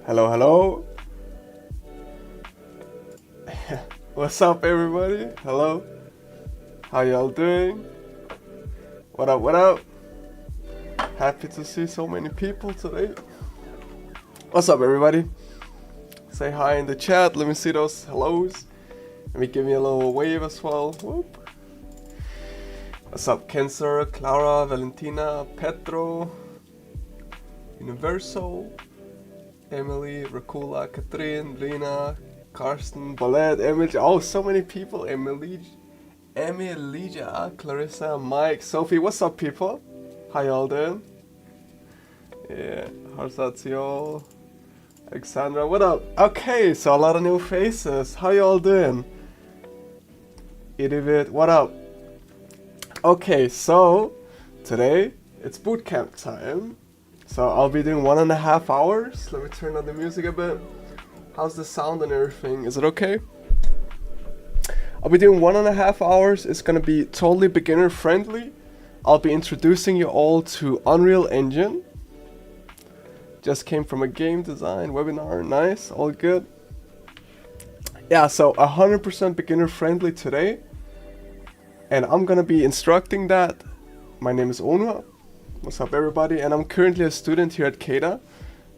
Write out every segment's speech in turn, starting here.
Hello, hello. What's up, everybody? Hello. How y'all doing? What up, what up? Happy to see so many people today. What's up, everybody? Say hi in the chat. Let me see those hellos. Let me give me a little wave as well. Whoop. What's up, Cancer, Clara, Valentina, Petro, Universo, Emily, Rakula, Katrin, Lena, Karsten, Ballet, Emily. Oh, so many people. Emilia, Clarissa, Mike, Sophie. What's up, people? How y'all doing? Yeah, how's that to y'all? Alexandra, what up? Okay, so a lot of new faces. How y'all doing? Idivit, what up? Okay, so today it's bootcamp time. So I'll be doing 1.5 hours. Let me turn on the music a bit. How's the sound and everything? Is it okay? I'll be doing 1.5 hours. It's gonna be totally beginner friendly. I'll be introducing you all to Unreal Engine. Just came from a game design webinar. Nice, all good. Yeah, so 100% beginner friendly today. And I'm gonna be instructing that. My name is Onwa. What's up, everybody? And I'm currently a student here at CADA.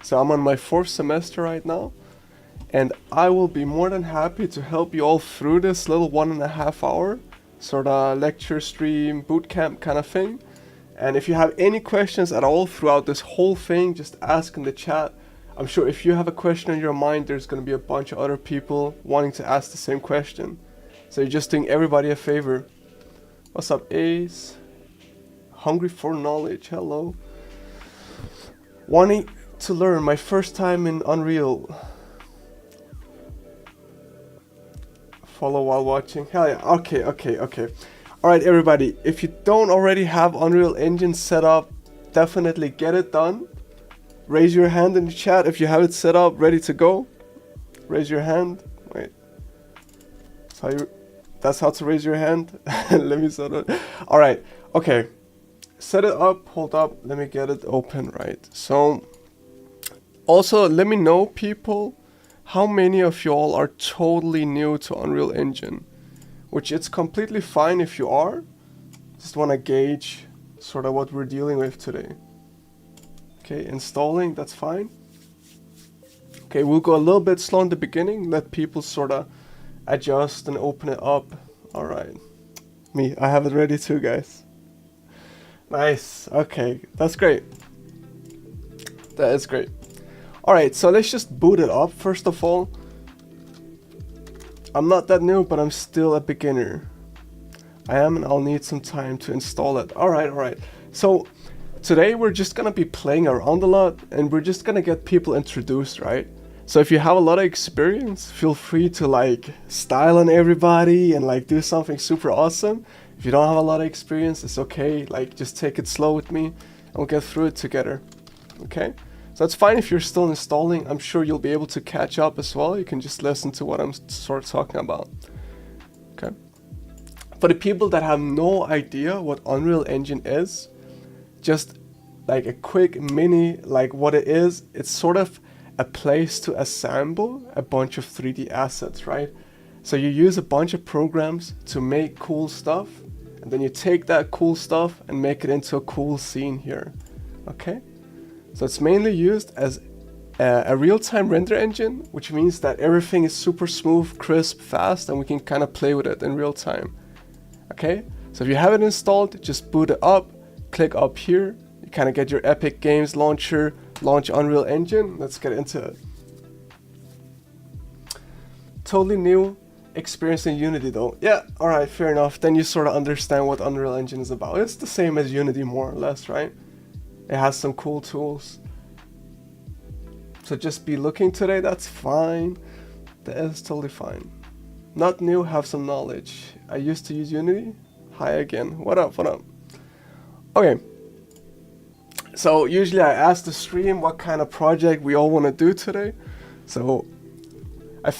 So I'm on my 4th semester right now. And I will be more than happy to help you all through this little 1.5 hour sort of lecture stream, bootcamp kind of thing. And if you have any questions at all throughout this whole thing, just ask in the chat. I'm sure if you have a question in your mind, there's going to be a bunch of other people wanting to ask the same question. So you're just doing everybody a favor. What's up, Ace? Hungry for knowledge, hello. Wanting to learn, my first time in Unreal. Follow while watching, hell yeah, okay. Alright, everybody, if you don't already have Unreal Engine set up, definitely get it done. Raise your hand in the chat if you have it set up, ready to go. Raise your hand, wait. That's how to raise your hand. Let me set it. Alright, okay. Set it up, hold up, let me get it open, right? So, also let me know, people, how many of y'all are totally new to Unreal Engine? Which it's completely fine if you are. Just want to gauge sort of what we're dealing with today. Okay, installing, that's fine. Okay, we'll go a little bit slow in the beginning, let people sort of adjust and open it up. Alright. Me, I have it ready too, guys. Nice, okay, that's great. That is great. Alright, so let's just boot it up first of all. I'm not that new, but I'm still a beginner. I am, and I'll need some time to install it. Alright. So today we're just gonna be playing around a lot, and we're just gonna get people introduced, right? So if you have a lot of experience, feel free to like style on everybody and like do something super awesome. If you don't have a lot of experience, it's okay. Like just take it slow with me, and we'll get through it together. Okay? So it's fine if you're still installing. I'm sure you'll be able to catch up as well. You can just listen to what I'm sort of talking about. Okay. For the people that have no idea what Unreal Engine is, just like a quick mini, like what it is, it's sort of a place to assemble a bunch of 3D assets, right? So you use a bunch of programs to make cool stuff, and then you take that cool stuff and make it into a cool scene here. Okay? So it's mainly used as a real-time render engine, which means that everything is super smooth, crisp, fast, and we can kind of play with it in real time. Okay, so if you have it installed, just boot it up, click up here, you kind of get your Epic Games launcher, launch Unreal Engine. Let's get into it. Totally new experience in Unity though. Yeah, alright, fair enough. Then you sort of understand what Unreal Engine is about. It's the same as Unity more or less, right? It has some cool tools. So just be looking today, that's fine. That is totally fine. Not new, have some knowledge. I used to use Unity. Hi again. What up? Okay. So usually I ask the stream what kind of project we all want to do today. So I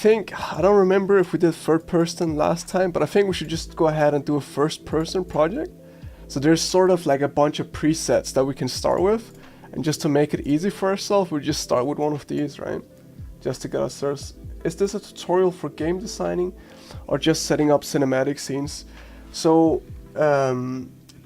don't remember if we did third person last time, but I think we should just go ahead and do a first person project. So there's sort of like a bunch of presets that we can start with. And just to make it easy for ourselves, we just start with one of these, right? just to get us started. Is this a tutorial for game designing or just setting up cinematic scenes? So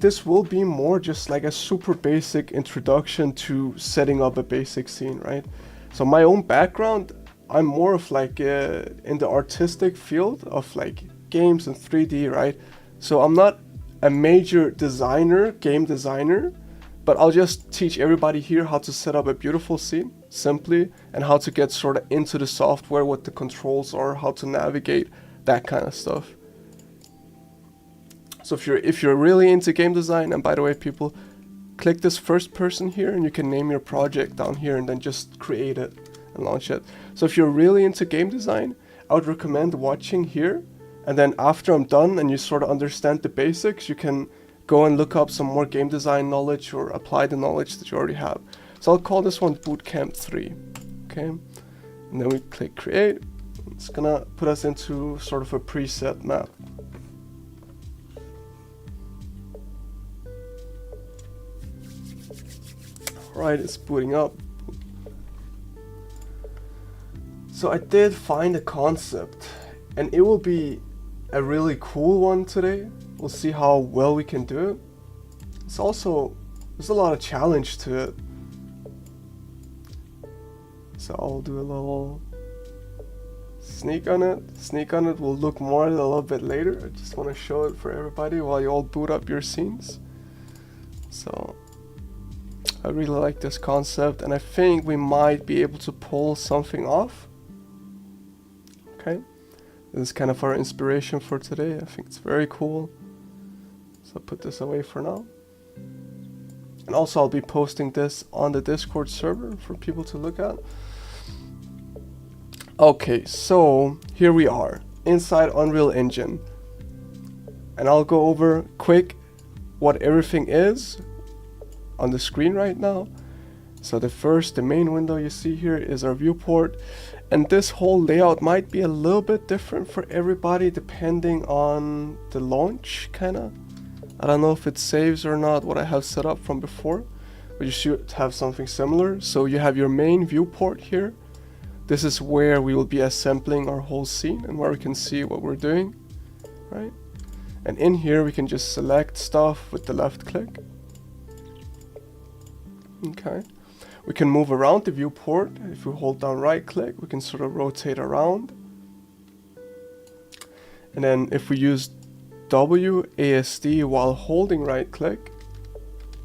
this will be more just like a super basic introduction to setting up a basic scene, right? So my own background, I'm more of like in the artistic field of like games and 3D, right? So I'm not a major designer, game designer, but I'll just teach everybody here how to set up a beautiful scene simply, and how to get sort of into the software, what the controls are, how to navigate, that kind of stuff. So if you're really into game design, and by the way, people, click this first person here and you can name your project down here and then just create it and launch it. So if you're really into game design, I would recommend watching here, and then after I'm done and you sort of understand the basics, you can go and look up some more game design knowledge or apply the knowledge that you already have. So I'll call this one Bootcamp 3, okay? And then we click create. It's gonna put us into sort of a preset map. Alright, it's booting up. So I did find a concept, and it will be a really cool one today. We'll see how well we can do it. It's also, there's a lot of challenge to it. So I'll do a little sneak on it. Sneak on it will look more a little bit later. I just want to show it for everybody while you all boot up your scenes. So I really like this concept, and I think we might be able to pull something off. Okay. This is kind of our inspiration for today. I think it's very cool. So I'll put this away for now. And also I'll be posting this on the Discord server for people to look at. Okay, so here we are inside Unreal Engine. And I'll go over quick what everything is on the screen right now. So the main window you see here is our viewport. And this whole layout might be a little bit different for everybody depending on the launch, kinda. I don't know if it saves or not what I have set up from before, but you should have something similar. So you have your main viewport here. This is where we will be assembling our whole scene and where we can see what we're doing, right? And in here we can just select stuff with the left click. Okay. We can move around the viewport. If we hold down right click, we can sort of rotate around. And then if we use WASD while holding right click,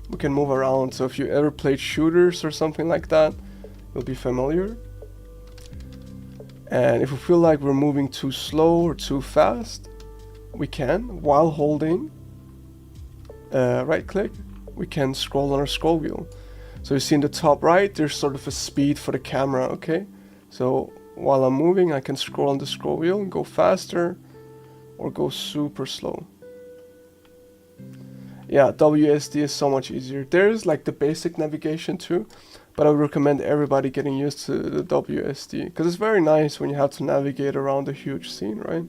we can move around. So if you ever played shooters or something like that, you'll be familiar. And if we feel like we're moving too slow or too fast, we can, while holding right click, we can scroll on our scroll wheel. So you see in the top right, there's sort of a speed for the camera, okay? So while I'm moving, I can scroll on the scroll wheel and go faster or go super slow. Yeah, WSD is so much easier. There's like the basic navigation too, but I would recommend everybody getting used to the WSD because it's very nice when you have to navigate around a huge scene, right?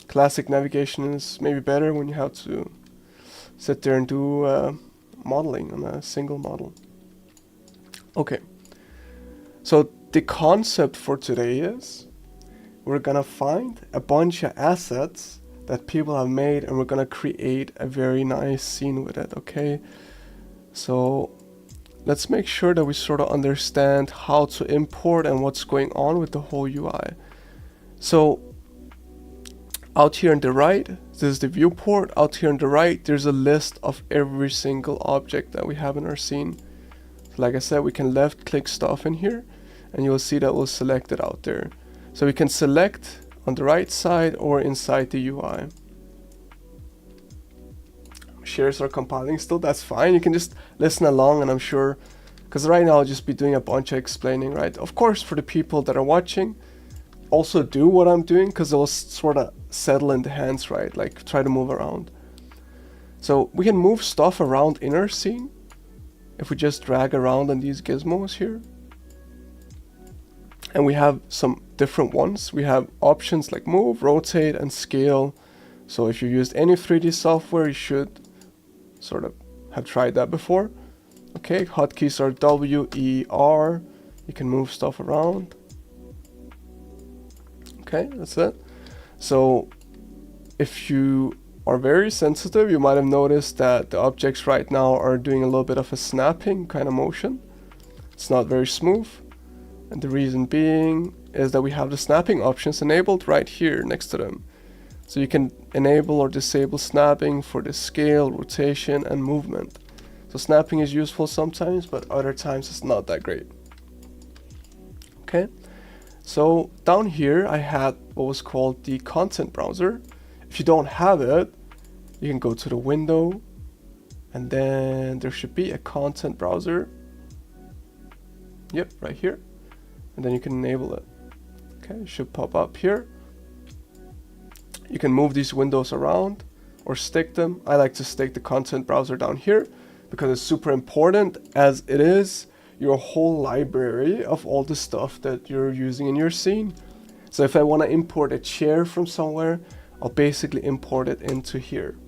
Classic navigation is maybe better when you have to sit there and do modeling on a single model. Okay, so the concept for today is we're gonna find a bunch of assets that people have made and we're gonna create a very nice scene with it, okay? So let's make sure that we sort of understand how to import and what's going on with the whole UI. So out here on the right, this is the viewport. Out here on the right, there's a list of every single object that we have in our scene. So like I said, we can left click stuff in here and you'll see that we'll select it out there. So we can select on the right side or inside the UI. Shares are compiling still, that's fine. You can just listen along and I'm sure, because right now I'll just be doing a bunch of explaining, right? Of course, for the people that are watching, also do what I'm doing because it will sort of settle in the hands, right? Like try to move around. So we can move stuff around in our scene if we just drag around on these gizmos here. And we have some different ones. We have options like move, rotate, and scale. So if you used any 3D software, you should sort of have tried that before. Okay, hotkeys are W, E, R. You can move stuff around. Okay, that's it. So if you are very sensitive, you might have noticed that the objects right now are doing a little bit of a snapping kind of motion. It's not very smooth. And the reason being is that we have the snapping options enabled right here next to them. So you can enable or disable snapping for the scale, rotation, and movement. So snapping is useful sometimes, but other times it's not that great. Okay, so down here I had what was called the content browser. If you don't have it, you can go to the window, and then there should be a content browser. Yep, right here. And then you can enable it. Okay, it should pop up here. You can move these windows around or stick them. I like to stick the content browser down here because it's super important, as it is your whole library of all the stuff that you're using in your scene. So if I want to import a chair from somewhere, I'll basically import it into here.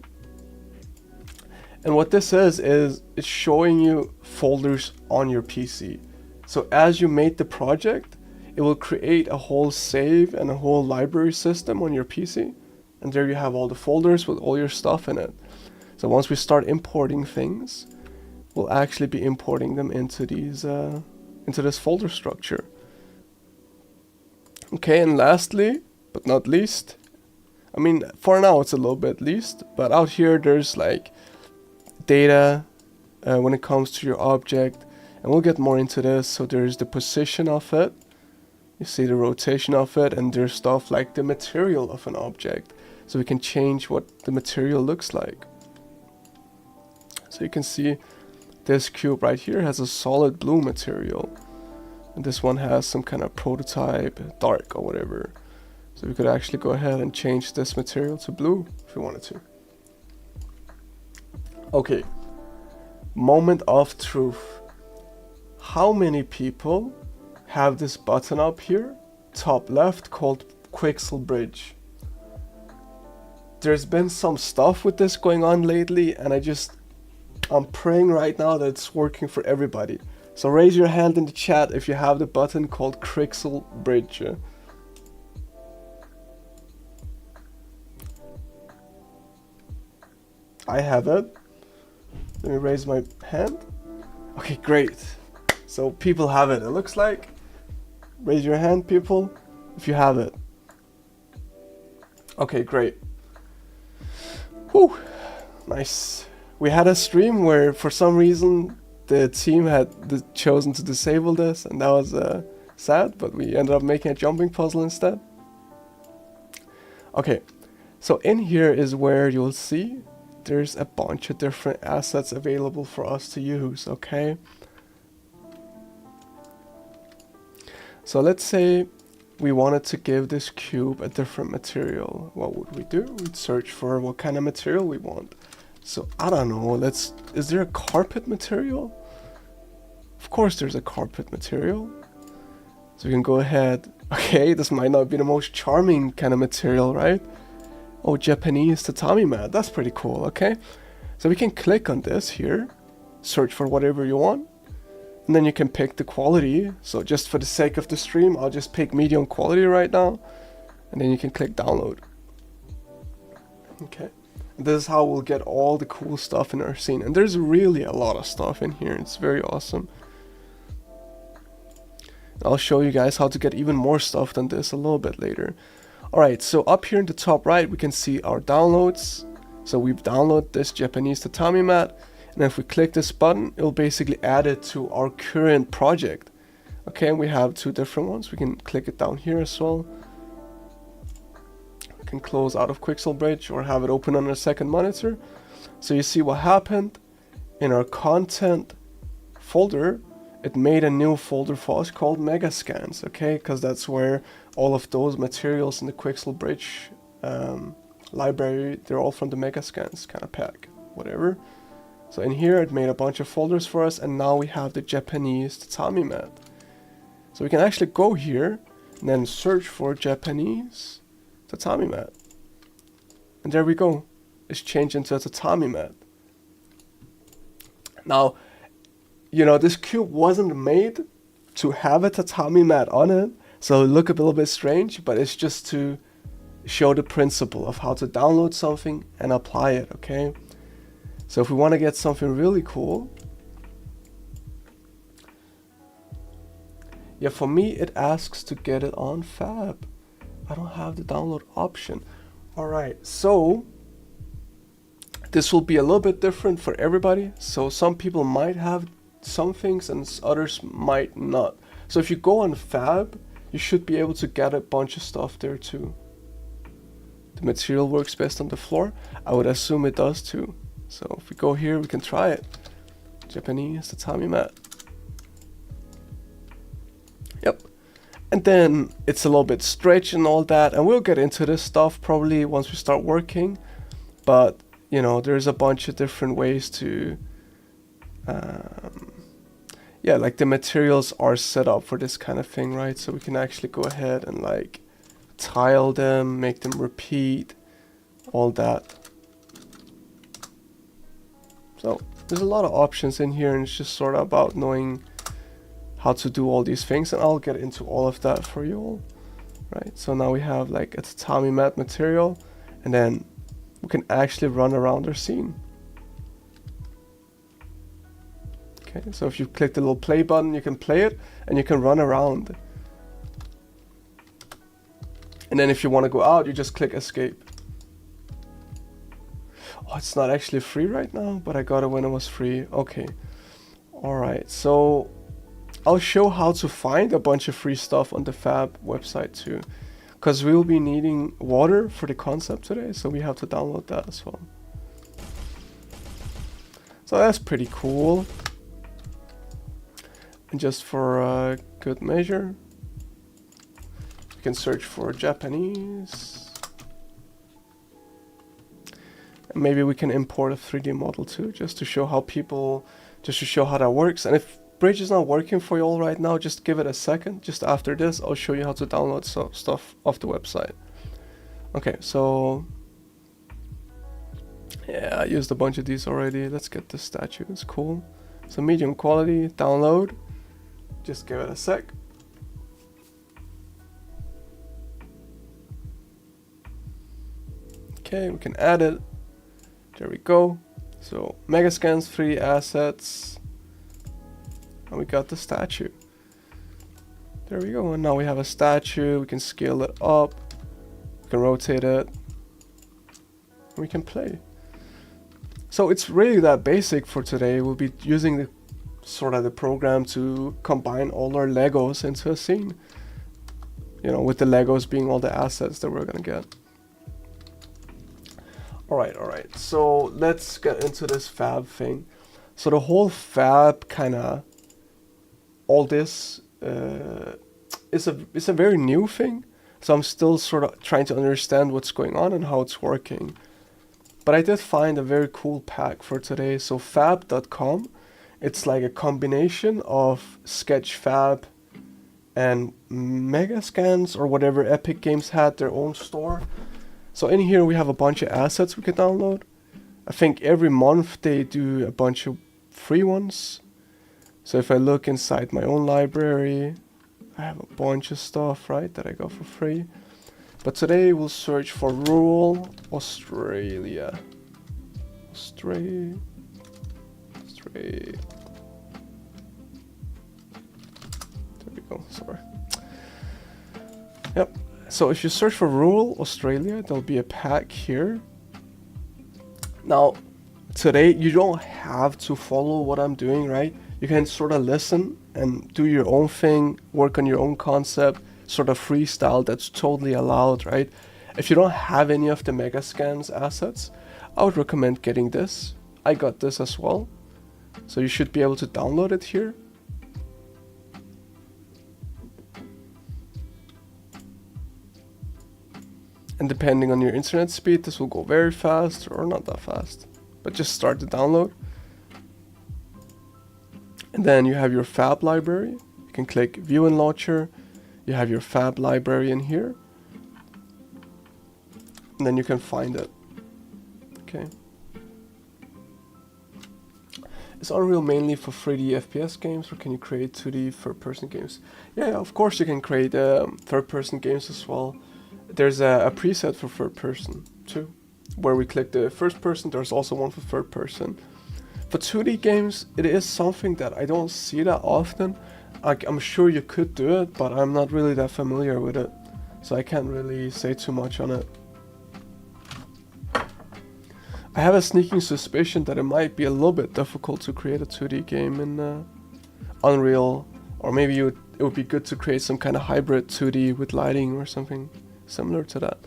And what this is it's showing you folders on your PC. So as you make the project, it will create a whole save and a whole library system on your PC. And there you have all the folders with all your stuff in it. So once we start importing things, we'll actually be importing them into these into this folder structure. Okay, and lastly, but not least, I mean, for now it's a little bit least, but out here there's like data when it comes to your object, and we'll get more into this. So there's the position of it, you see the rotation of it, and there's stuff like the material of an object. So we can change what the material looks like. So you can see this cube right here has a solid blue material, and this one has some kind of prototype dark or whatever. So we could actually go ahead and change this material to blue if we wanted to. Okay, moment of truth. How many people have this button up here, top left, called Quixel Bridge? There's been some stuff with this going on lately, and I'm praying right now that it's working for everybody. So raise your hand in the chat if you have the button called Quixel Bridge. I have it. Let me raise my hand. Okay, great. So people have it, it looks like. Raise your hand, people, if you have it. Okay, great. Whew, nice. We had a stream where for some reason the team had chosen to disable this, and that was sad, but we ended up making a jumping puzzle instead. Okay, so in here is where you'll see there's a bunch of different assets available for us to use, okay? So let's say we wanted to give this cube a different material. What would we do? We'd search for what kind of material we want. So I don't know, is there a carpet material? Of course there's a carpet material. So we can go ahead. Okay, this might not be the most charming kind of material, right? Oh, Japanese tatami mat, that's pretty cool, okay? So we can click on this here, search for whatever you want, and then you can pick the quality. So just for the sake of the stream, I'll just pick medium quality right now, and then you can click download. Okay, and this is how we'll get all the cool stuff in our scene, and there's really a lot of stuff in here. It's very awesome. I'll show you guys how to get even more stuff than this a little bit later. Alright, so up here in the top right we can see our downloads. So we've downloaded this Japanese tatami mat, and if we click this button, it'll basically add it to our current project. Okay, and we have two different ones. We can click it down here as well. We can close out of Quixel Bridge or have it open on a second monitor. So you see what happened in our content folder. It made a new folder for us called Megascans, okay? Because that's where all of those materials in the Quixel Bridge library, they're all from the Megascans kind of pack, whatever. So in here it made a bunch of folders for us, and now we have the Japanese tatami mat. So we can actually go here and then search for Japanese tatami mat. And there we go. It's changed into a tatami mat. Now, you know, this cube wasn't made to have a tatami mat on it, So it look a little bit strange, but it's just to show the principle of how to download something and apply it, okay? So if we want to get something really cool, yeah, for me it asks to get it on Fab. I don't have the download option. Alright, so this will be a little bit different for everybody. So some people might have some things and others might not. So if you go on Fab, you should be able to get a bunch of stuff there too. The material works best on the floor. I would assume it does too. So if we go here, we can try it. Japanese tatami mat. Yep. And then it's a little bit stretched and all that, and we'll get into this stuff probably once we start working. But you know, there's a bunch of different ways to yeah, like the materials are set up for this kind of thing, right? So we can actually go ahead and like tile them, make them repeat, all that. So there's a lot of options in here, and it's just sort of about knowing how to do all these things, and I'll get into all of that for you all, right? So now we have like a tatami mat material, and then we can actually run around our scene. Okay, so if you click the little play button, you can play it and you can run around. And then if you want to go out, you just click escape. Oh, it's not actually free right now, but I got it when it was free. Okay. Alright, so I'll show how to find a bunch of free stuff on the Fab website too. Because we will be needing water for the concept today, so we have to download that as well. So that's pretty cool. And just for good measure, we can search for Japanese. And maybe we can import a 3D model too, just to show how that works. And if Bridge is not working for you all right now, just give it a second. Just after this, I'll show you how to download stuff off the website. Okay, so yeah, I used a bunch of these already. Let's get this statue, it's cool. So medium quality, download. Just give it a sec. Okay, we can add it. There we go. So Megascans, 3 assets. And we got the statue. There we go. And now we have a statue. We can scale it up. We can rotate it. We can play. So it's really that basic for today. We'll be using the program to combine all our Legos into a scene. You know, with the Legos being all the assets that we're gonna get. Alright. So let's get into this Fab thing. So the whole Fab kinda all this is a very new thing, so I'm still sort of trying to understand what's going on and how it's working. But I did find a very cool pack for today. So fab.com, it's like a combination of Sketchfab and Megascans or whatever Epic Games had their own store. So in here we have a bunch of assets we can download. I think every month they do a bunch of free ones. So if I look inside my own library, I have a bunch of stuff, right, that I got for free. But today we'll search for rural Australia. Australia. There we go, sorry. Yep, so if you search for rural Australia, there'll be a pack here. Now, today you don't have to follow what I'm doing, right? You can sort of listen and do your own thing, work on your own concept, sort of freestyle. That's totally allowed, right? If you don't have any of the Megascans assets, I would recommend getting this. I got this as well. So you should be able to download it here. And depending on your internet speed, this will go very fast or not that fast. But just start the download. And then you have your Fab library. You can click View in Launcher. You have your Fab library in here. And then you can find it. Okay. Is Unreal mainly for 3D FPS games, or can you create 2D third-person games? Yeah, of course you can create third-person games as well. There's a preset for third-person too, where we click the first-person. There's also one for third-person. For 2D games, it is something that I don't see that often. I'm sure you could do it, but I'm not really that familiar with it, so I can't really say too much on it. I have a sneaking suspicion that it might be a little bit difficult to create a 2D game in Unreal, or maybe it would be good to create some kind of hybrid 2D with lighting or something similar to that.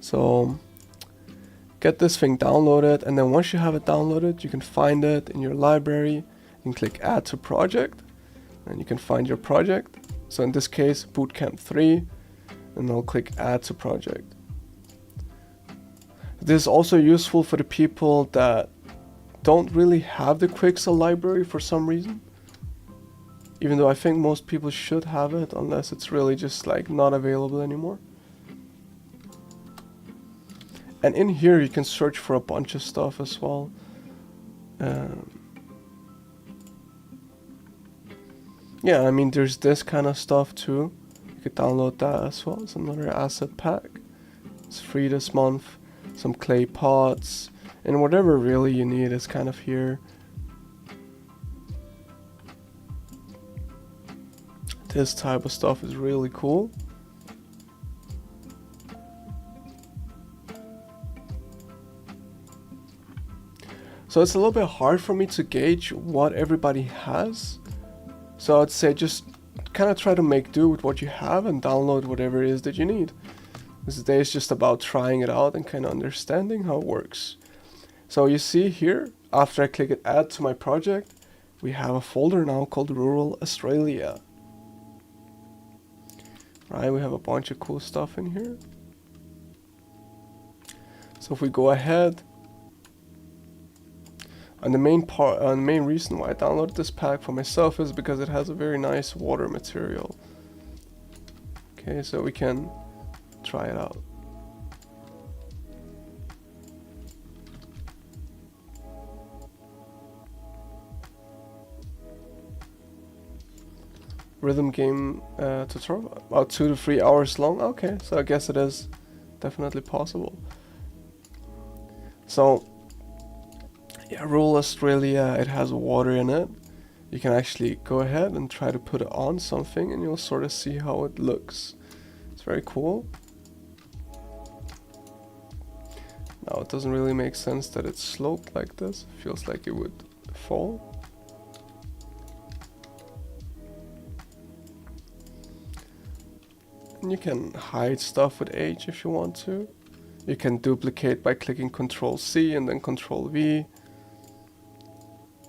So get this thing downloaded, and then once you have it downloaded, you can find it in your library. You can click Add to Project, and you can find your project. So in this case, Bootcamp 3, and I'll click Add to Project. This is also useful for the people that don't really have the Quixel library for some reason. Even though I think most people should have it, unless it's really just like not available anymore. And in here you can search for a bunch of stuff as well. Yeah, I mean there's this kind of stuff too. You could download that as well. It's another asset pack. It's free this month. Some clay pots, and whatever really you need is kind of here. This type of stuff is really cool. So it's a little bit hard for me to gauge what everybody has. So I'd say just kind of try to make do with what you have and download whatever it is that you need. This day is just about trying it out and kind of understanding how it works. So you see here, after I click it Add to my project, we have a folder now called Rural Australia. Right, we have a bunch of cool stuff in here. So if we go ahead, and the main reason why I downloaded this pack for myself is because it has a very nice water material. Okay, so we can try it out. Rhythm game tutorial, about 2 to 3 hours long. Okay, so I guess it is definitely possible. So yeah, Rural Australia, it has water in it. You can actually go ahead and try to put it on something and you'll sort of see how it looks. It's very cool. Now it doesn't really make sense that it's sloped like this. It feels like it would fall. And you can hide stuff with H if you want to. You can duplicate by clicking Ctrl C and then Ctrl V. You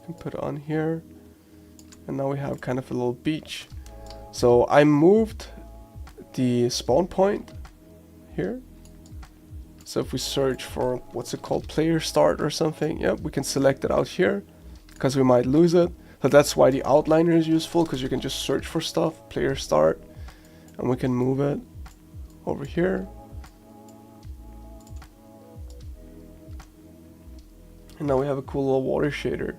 can put it on here. And now we have kind of a little beach. So I moved the spawn point here. So if we search for, what's it called, player start or something, yep, we can select it out here because we might lose it. So that's why the outliner is useful, because you can just search for stuff, player start, and we can move it over here. And now we have a cool little water shader.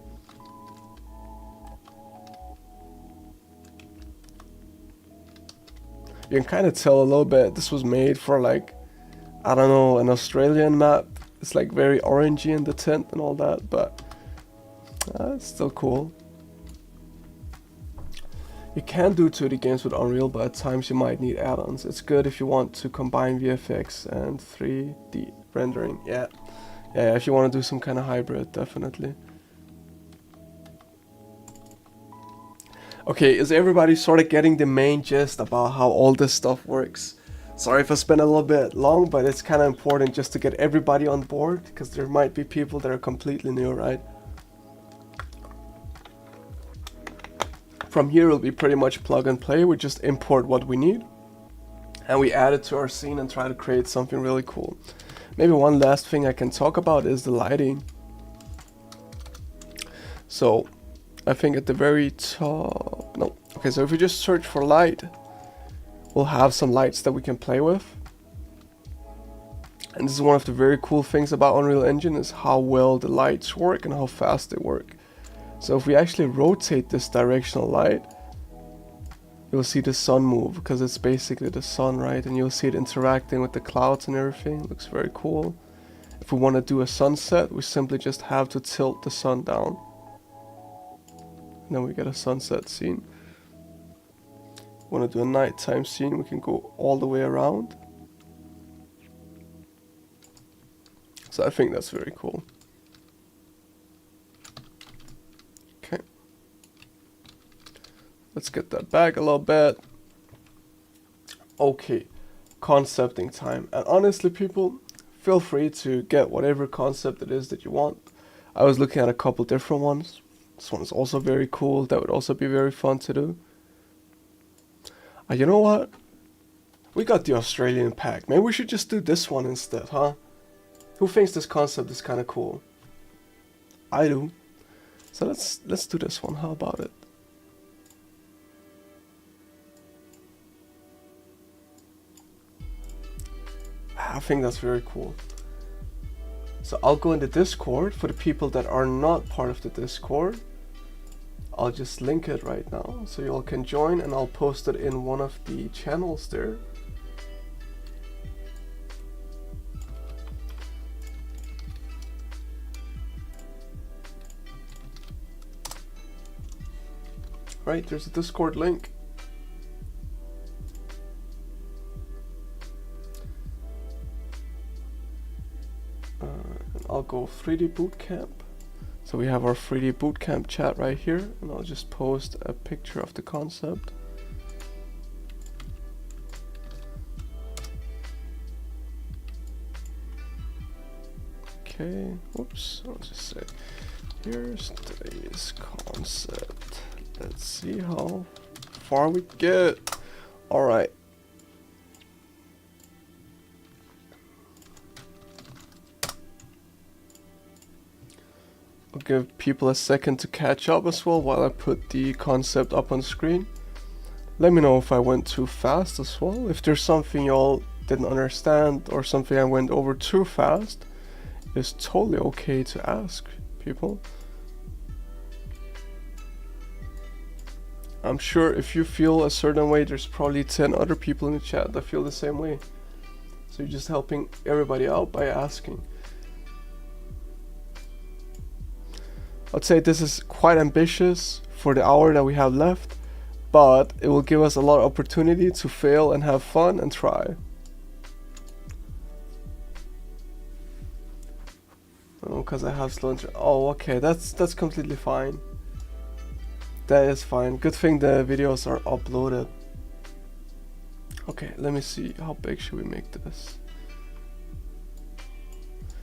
You can kind of tell a little bit this was made for, like, I don't know, an Australian map. It's like very orangey in the tint and all that, but it's still cool. You can do 2D games with Unreal, but at times you might need add-ons. It's good if you want to combine VFX and 3D rendering. Yeah, if you want to do some kind of hybrid, definitely. Okay, is everybody sort of getting the main gist about how all this stuff works? Sorry if I spent a little bit long, but it's kind of important just to get everybody on board, because there might be people that are completely new, right? From here it'll be pretty much plug and play. We just import what we need and we add it to our scene and try to create something really cool. Maybe one last thing I can talk about is the lighting. So I think at the very top, no, okay, so if we just search for light, we'll have some lights that we can play with. And this is one of the very cool things about Unreal Engine, is how well the lights work and how fast they work. So if we actually rotate this directional light, you'll see the sun move, because it's basically the sun, right? And you'll see it interacting with the clouds and everything. It looks very cool. If we want to do a sunset, we simply just have to tilt the sun down. And then we get a sunset scene. Want to do a nighttime scene, we can go all the way around. So I think that's very cool. Okay. Let's get that back a little bit. Okay, concepting time. And honestly, people, feel free to get whatever concept it is that you want. I was looking at a couple different ones. This one is also very cool. That would also be very fun to do. You know what? We got the Australian pack. Maybe we should just do this one instead, huh? Who thinks this concept is kind of cool? I do. So let's do this one. How about it? I think that's very cool. So I'll go into Discord. For the people that are not part of the Discord, I'll just link it right now so you all can join, and I'll post it in one of the channels there. Right, there's a Discord link. And I'll go 3D Bootcamp. So we have our 3D Bootcamp chat right here, and I'll just post a picture of the concept. Okay, whoops, I'll just say, here's today's concept. Let's see how far we get. Alright. I'll give people a second to catch up as well while I put the concept up on screen. Let me know if I went too fast as well. If there's something y'all didn't understand or something I went over too fast, it's totally okay to ask people. I'm sure if you feel a certain way, there's probably 10 other people in the chat that feel the same way. So you're just helping everybody out by asking. I'd say this is quite ambitious for the hour that we have left, but it will give us a lot of opportunity to fail and have fun and try. Oh, because I have slow internet. Oh, okay, that's completely fine. That is fine. Good thing the videos are uploaded. Okay, let me see. How big should we make this?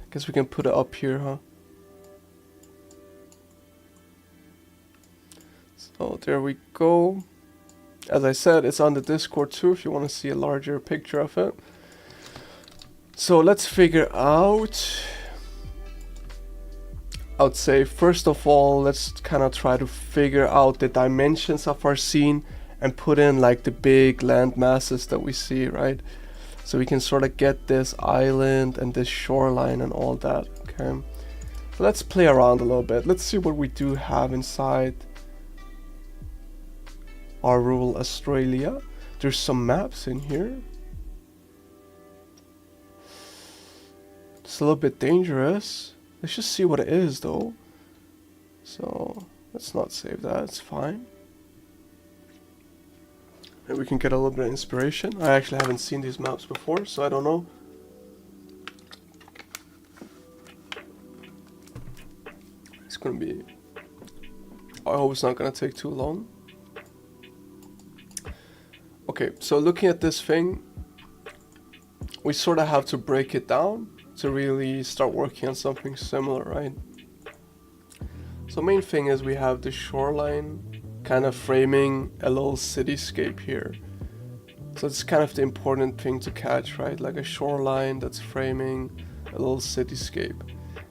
Guess we can put it up here, huh? So there we go. As I said, it's on the Discord too if you want to see a larger picture of it. So let's figure out. I would say first of all, let's kind of try to figure out the dimensions of our scene and put in like the big land masses that we see, right? So we can sort of get this island and this shoreline and all that, okay? So let's play around a little bit. Let's see what we do have inside our rural Australia. There's some maps in here. It's a little bit dangerous. Let's just see what it is though. So let's not save that, it's fine. Maybe we can get a little bit of inspiration. I actually haven't seen these maps before, so I don't know. It's gonna be... I hope it's not gonna take too long. Okay, so looking at this thing, we sort of have to break it down to really start working on something similar, right? So main thing is we have the shoreline kind of framing a little cityscape here. So it's kind of the important thing to catch, right? Like a shoreline that's framing a little cityscape.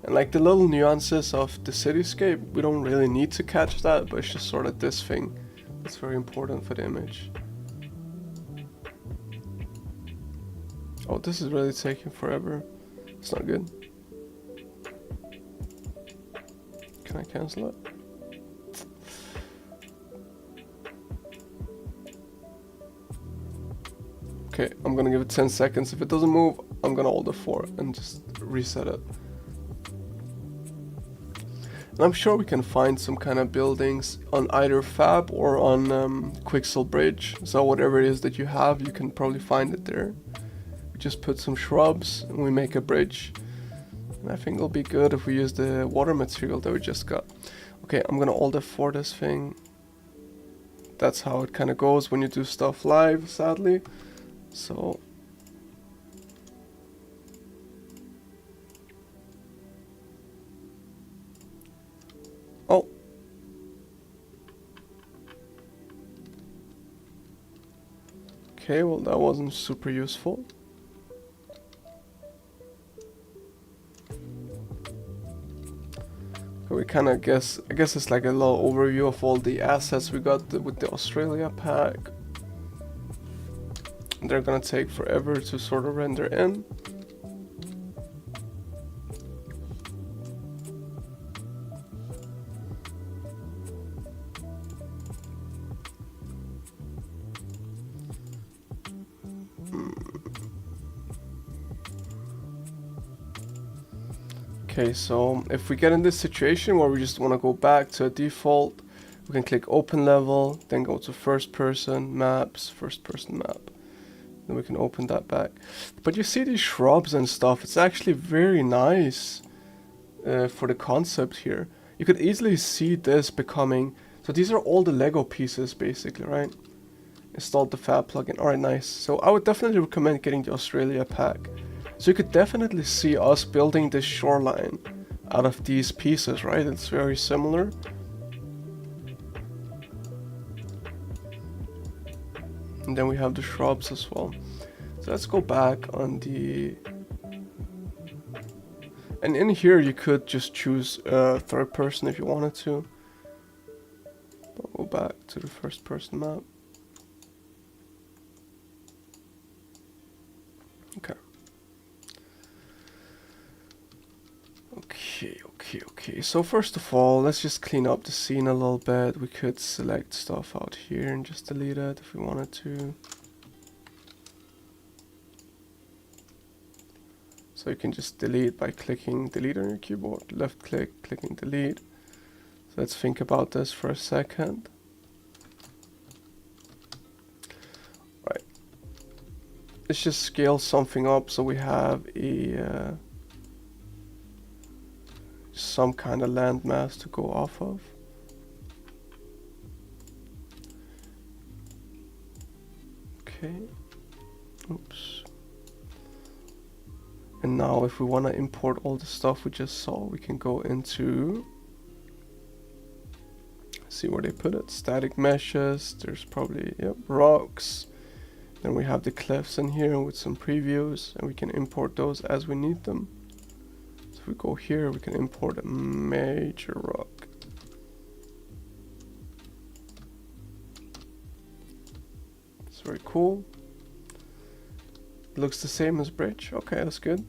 And like the little nuances of the cityscape, we don't really need to catch that, but it's just sort of this thing that's very important for the image. Oh, this is really taking forever. It's not good. Can I cancel it? Okay, I'm gonna give it 10 seconds. If it doesn't move, I'm gonna hold F4 and just reset it. And I'm sure we can find some kind of buildings on either Fab or on Quixel Bridge. So whatever it is that you have, you can probably find it there. We just put some shrubs and we make a bridge. And I think it'll be good if we use the water material that we just got. Okay, I'm gonna Alt F4 this thing. That's how it kind of goes when you do stuff live, sadly. So oh, okay, well that wasn't super useful. We kind of I guess it's like a little overview of all the assets we got with the Australia pack. They're gonna take forever to sort of render in. Okay, so if we get in this situation where we just want to go back to a default, we can click open level, then go to first person maps, first person map. Then we can open that back. But you see these shrubs and stuff, it's actually very nice for the concept here. You could easily see this becoming, so these are all the Lego pieces basically, right? Installed the Fab plugin, alright, nice. So I would definitely recommend getting the Australia pack. So you could definitely see us building this shoreline out of these pieces, right? It's very similar. And then we have the shrubs as well. So let's go back on the... And in here you could just choose third person if you wanted to. But go back to the first person map. Okay. Okay. So first of all, let's just clean up the scene a little bit. We could select stuff out here and just delete it if we wanted to. So you can just delete by clicking delete on your keyboard. Left click, clicking delete. So let's think about this for a second. Right. Let's just scale something up so we have a some kind of landmass to go off of. Okay. Oops. And now if we want to import all the stuff we just saw, we can go into, see where they put it, static meshes, there's probably, yep, rocks. Then we have the cliffs in here with some previews, and we can import those as we need them. So if we go here, we can import a major rock. It's very cool. It looks the same as bridge. Okay, that's good.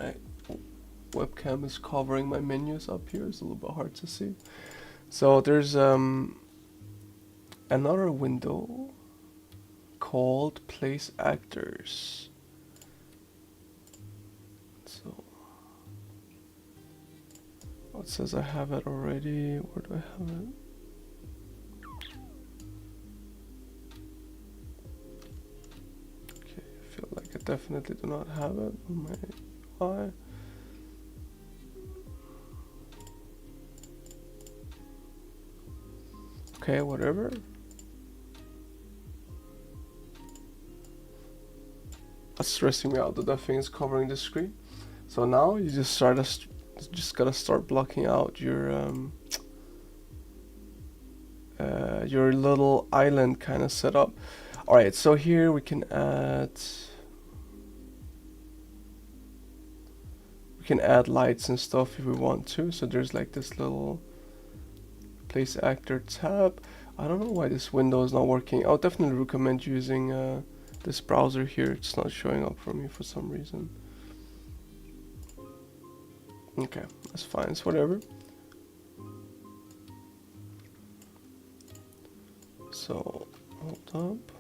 Alright. Webcam is covering my menus up here. It's a little bit hard to see. So there's another window called Place Actors. So it says I have it already. Where do I have it? Okay, I feel like I definitely do not have it on my eye. Okay, whatever. That's stressing me out that thing is covering the screen. So now you just gotta start blocking out your little island kind of setup. All right, so here we can add lights and stuff if we want to. So there's like this little Place Actor tab. I don't know why this window is not working. I would definitely recommend using this browser here. It's not showing up for me for some reason. Okay, that's fine. It's whatever. So hold up.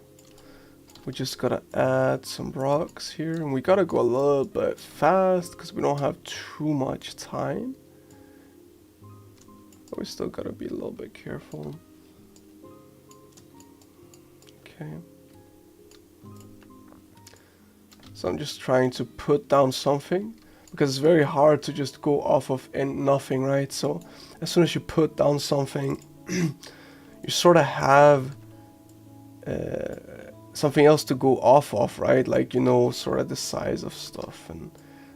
We just gotta add some rocks here, and we gotta go a little bit fast because we don't have too much time. But we still gotta be a little bit careful. Okay. So I'm just trying to put down something, because it's very hard to just go off of nothing, right? So as soon as you put down something, you sort of have something else to go off of, right? Like, you know, sort of the size of stuff. And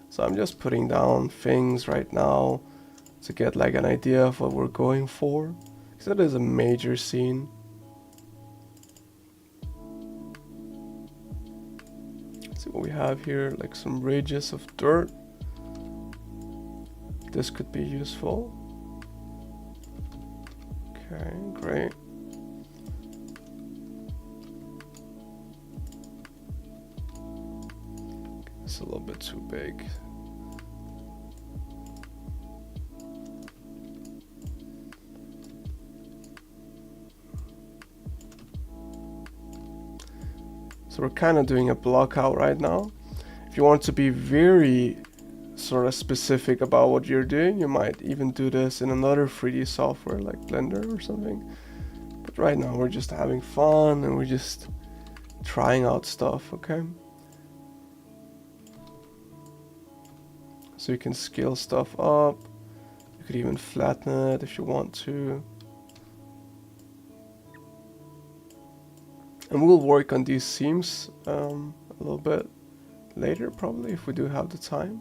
so I'm just putting down things right now to get like an idea of what we're going for, because that is a major scene. Let's see what we have here, like some ridges of dirt. This could be useful. Okay, great. It's a little bit too big. So we're kind of doing a block out right now. If you want to be very sort of specific about what you're doing, you might even do this in another 3D software like Blender or something. But right now we're just having fun and we're just trying out stuff, okay? So you can scale stuff up. You could even flatten it if you want to. And we'll work on these seams a little bit later, probably, if we do have the time.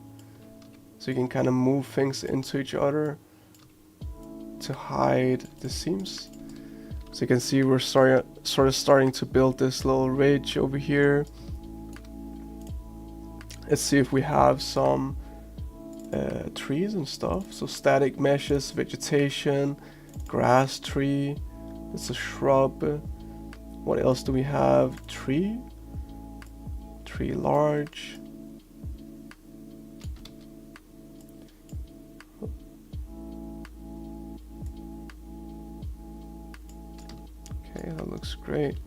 So you can kind of move things into each other to hide the seams. So you can see we're sort of starting to build this little ridge over here. Let's see if we have some trees and stuff. So static meshes, vegetation, grass tree. It's a shrub. What else do we have? Tree large. Okay, that looks great.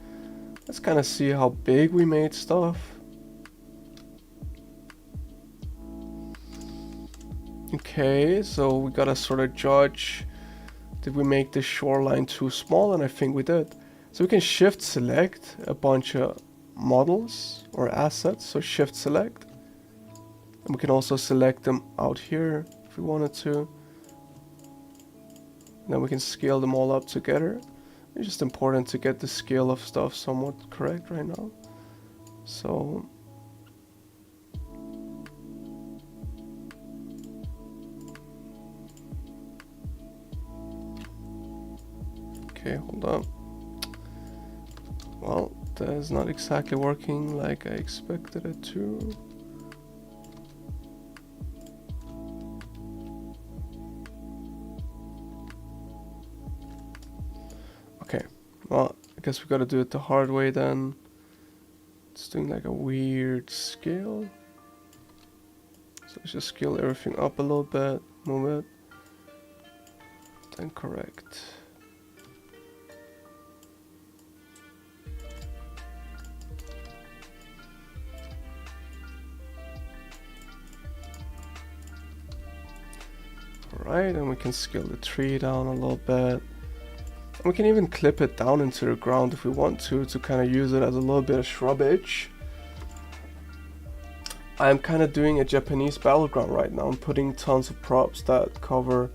Let's kind of see how big we made stuff. Okay, so we gotta sort of judge, did we make the shoreline too small? And I think we did. So we can shift select a bunch of models or assets, so shift select. And we can also select them out here if we wanted to. And then we can scale them all up together. It's just important to get the scale of stuff somewhat correct right now. So okay, hold on. Well, that is not exactly working like I expected it to. Okay, well, I guess we gotta do it the hard way then. It's doing like a weird scale. So let's just scale everything up a little bit, move it, then correct. Alright, and we can scale the tree down a little bit. And we can even clip it down into the ground if we want to kind of use it as a little bit of shrubbage. I'm kind of doing a Japanese battleground right now. I'm putting tons of props that cover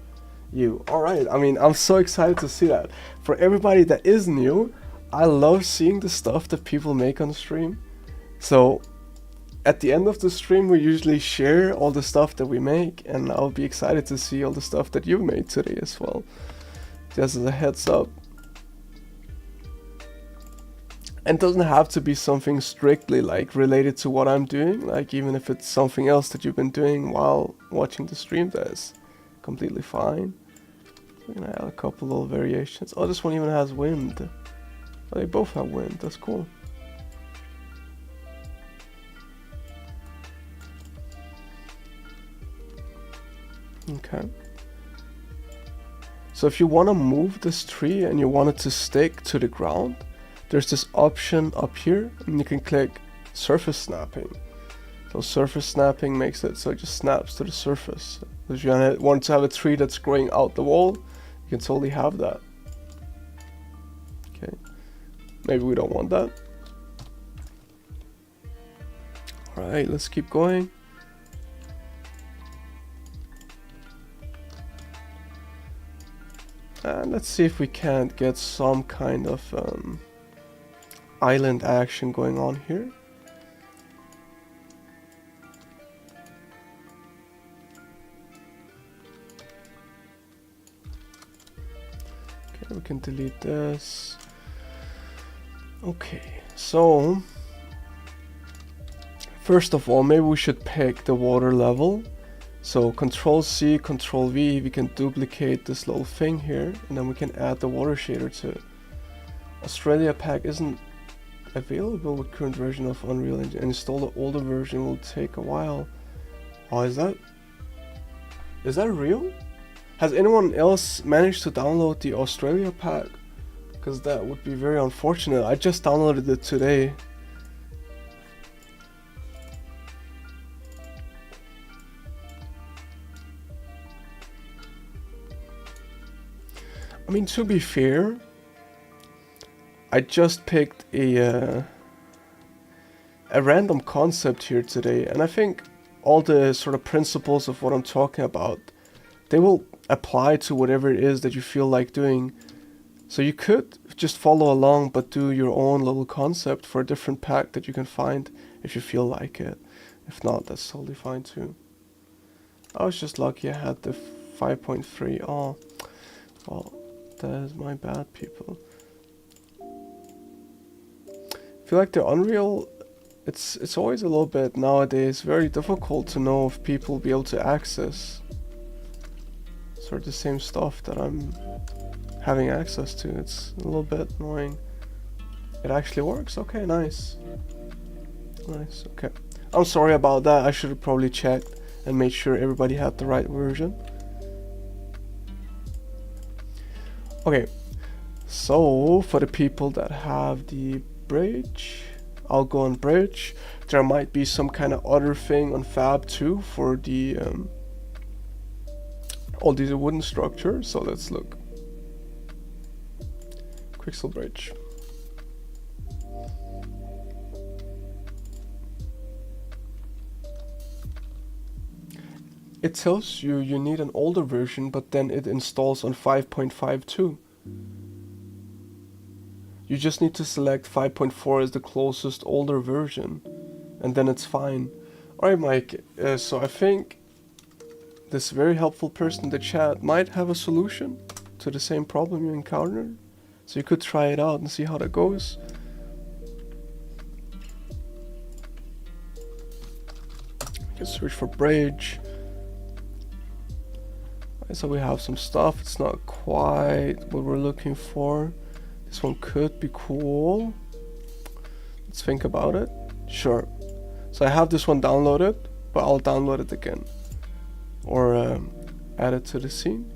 you. Alright, I mean, I'm so excited to see that. For everybody that is new, I love seeing the stuff that people make on stream. So at the end of the stream, we usually share all the stuff that we make, and I'll be excited to see all the stuff that you made today as well. Just as a heads up. And it doesn't have to be something strictly like related to what I'm doing. Like even if it's something else that you've been doing while watching the stream, that's completely fine. So we're gonna add a couple little variations. Oh, this one even has wind. Oh, they both have wind. That's cool. Okay. So if you want to move this tree and you want it to stick to the ground, there's this option up here, and you can click surface snapping. So surface snapping makes it so it just snaps to the surface. If you want to have a tree that's growing out the wall, you can totally have that. Okay, maybe we don't want that. Alright, let's keep going. And let's see if we can't get some kind of island action going on here. Okay, we can delete this. Okay, so first of all, maybe we should pick the water level. So Control C, Control V, we can duplicate this little thing here, and then we can add the water shader to it. Australia pack isn't available with current version of Unreal Engine. Install the older version will take a while. Oh, is that real? Has anyone else managed to download the Australia pack? Because that would be very unfortunate. I just downloaded it today. I mean, to be fair, I just picked a random concept here today, and I think all the sort of principles of what I'm talking about, they will apply to whatever it is that you feel like doing. So you could just follow along, but do your own little concept for a different pack that you can find if you feel like it. If not, that's totally fine too. I was just lucky I had the 5.3. Oh, well. That is my bad, people. I feel like the Unreal, it's always a little bit nowadays very difficult to know if people will be able to access sort of the same stuff that I'm having access to. It's a little bit annoying. It actually works. Okay, nice. Nice, okay. I'm sorry about that. I should have probably checked and made sure everybody had the right version. Okay, so for the people that have the bridge, I'll go on bridge. There might be some kind of other thing on Fab too for the all these wooden structures. So let's look. Quixel bridge. It tells you you need an older version, but then it installs on 5.52. You just need to select 5.4 as the closest older version, and then it's fine. Alright, Mike, so I think this very helpful person in the chat might have a solution to the same problem you encountered. So you could try it out and see how that goes. You can search for bridge. So we have some stuff. It's not quite what we're looking for. This one could be cool. Let's think about it. Sure. So I have this one downloaded, but I'll download it again. Or add it to the scene.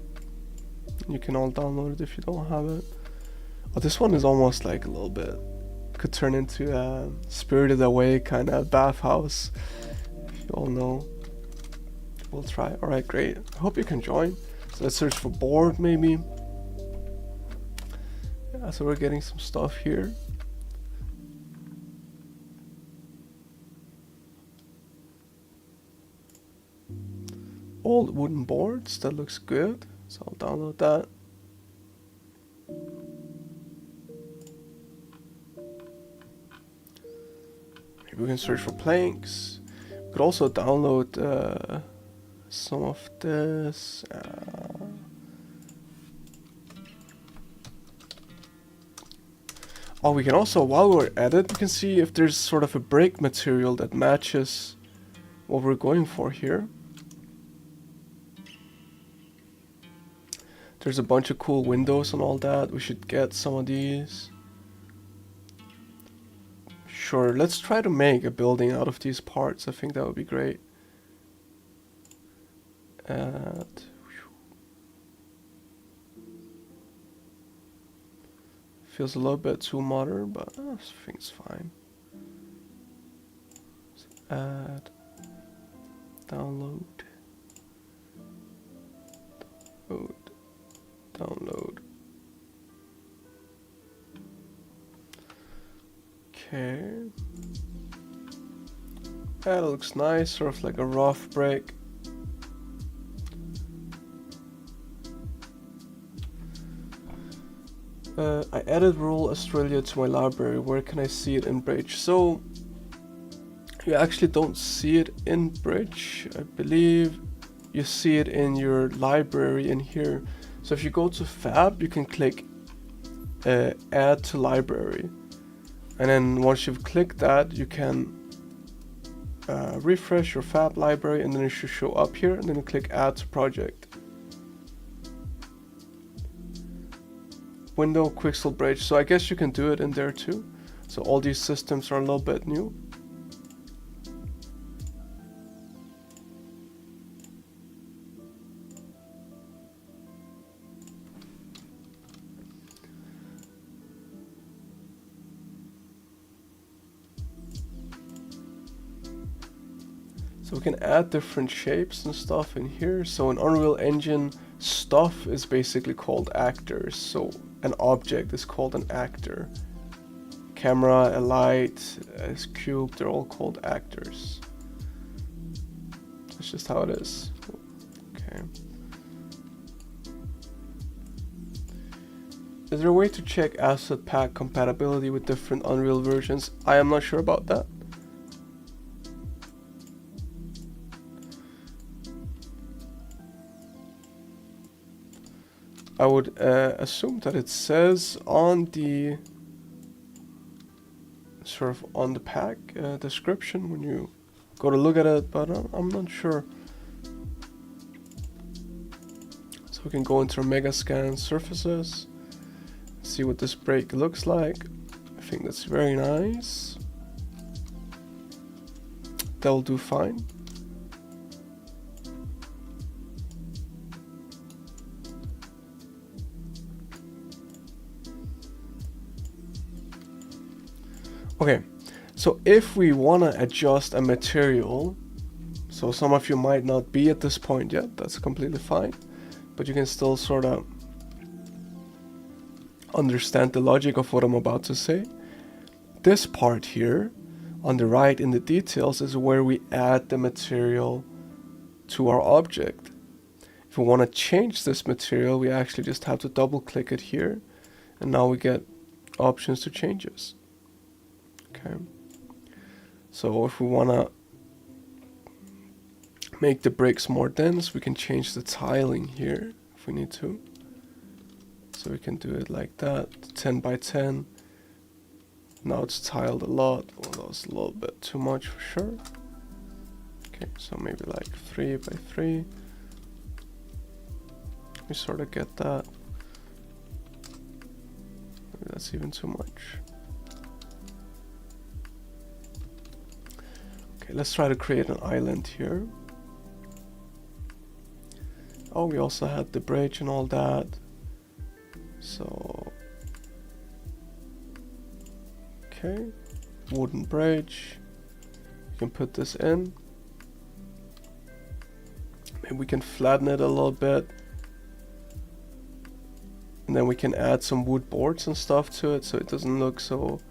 You can all download it if you don't have it. Oh, this one is almost like a little bit. Could turn into a Spirited Away kind of bathhouse. If you all know. We'll try. Alright, great. I hope you can join. So let's search for board maybe. Yeah, so we're getting some stuff here. Old wooden boards, that looks good. So I'll download that. Maybe we can search for planks. We could also download some of this. Oh, we can also, while we're at it, we can see if there's sort of a break material that matches what we're going for here. There's a bunch of cool windows and all that. We should get some of these. Sure, let's try to make a building out of these parts. I think that would be great. Feels a little bit too modern, but I think it's fine. Add, download, download. Okay. That looks nice, sort of like a rough break. I added rural Australia to my library. Where can I see it in Bridge? So you actually don't see it in Bridge. I believe you see it in your library in here. So if you go to Fab, you can click add to library. And then once you've clicked that, you can refresh your Fab library, and then it should show up here, and then you click add to project. Window Quixel Bridge. So I guess you can do it in there too. So all these systems are a little bit new. So we can add different shapes and stuff in here. So in Unreal Engine, stuff is basically called actors. So an object is called an actor. Camera, a light, a cube, they're all called actors. That's just how it is. Okay. Is there a way to check asset pack compatibility with different Unreal versions? I am not sure about that. I would assume that it says on the sort of on the pack description when you go to look at it, but I'm not sure. So we can go into Mega Scan surfaces, see what this break looks like. I think that's very nice. That'll do fine. Okay, so if we want to adjust a material, so some of you might not be at this point yet, that's completely fine, but you can still sort of understand the logic of what I'm about to say. This part here on the right in the details is where we add the material to our object. If we want to change this material, we actually just have to double click it here, and now we get options to changes. Okay, so if we want to make the bricks more dense, we can change the tiling here if we need to. So we can do it like that, 10 by 10. Now it's tiled a lot. Well, that was a little bit too much for sure. Okay, so maybe like 3 by 3. We sort of get that. Maybe that's even too much. Okay, let's try to create an island here. Oh, we also had the bridge and all that. So, okay, wooden bridge. We can put this in. Maybe we can flatten it a little bit. And then we can add some wood boards and stuff to it so it doesn't look so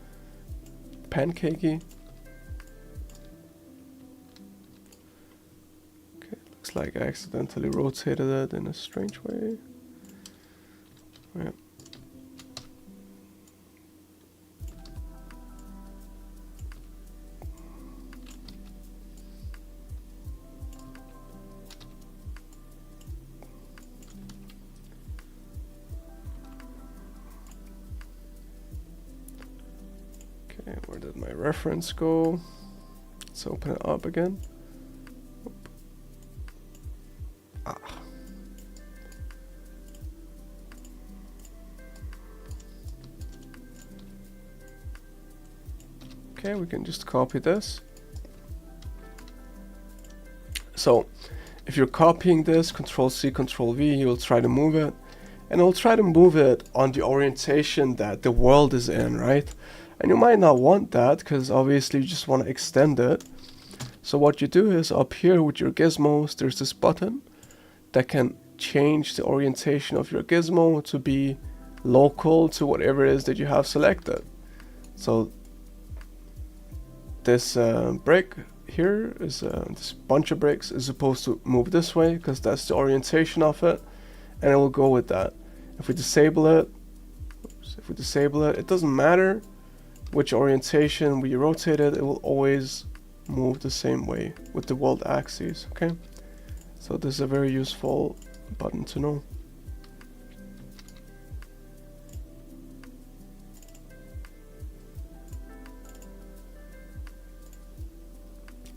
pancakey. Like I accidentally rotated it in a strange way. Yeah. Okay, where did my reference go? Let's open it up again. Okay, we can just copy this. So if you're copying this, Control C, Control V, you'll try to move it. and it'll try to move it on the orientation that the world is in, right? And you might not want that because obviously you just want to extend it. So what you do is up here with your gizmos, there's this button that can change the orientation of your gizmo to be local to whatever it is that you have selected. So this brick here is this bunch of bricks is supposed to move this way because that's the orientation of it, and it will go with that. If we disable it, it doesn't matter which orientation we rotate it, it will always move the same way with the world axis. Okay, so this is a very useful button to know.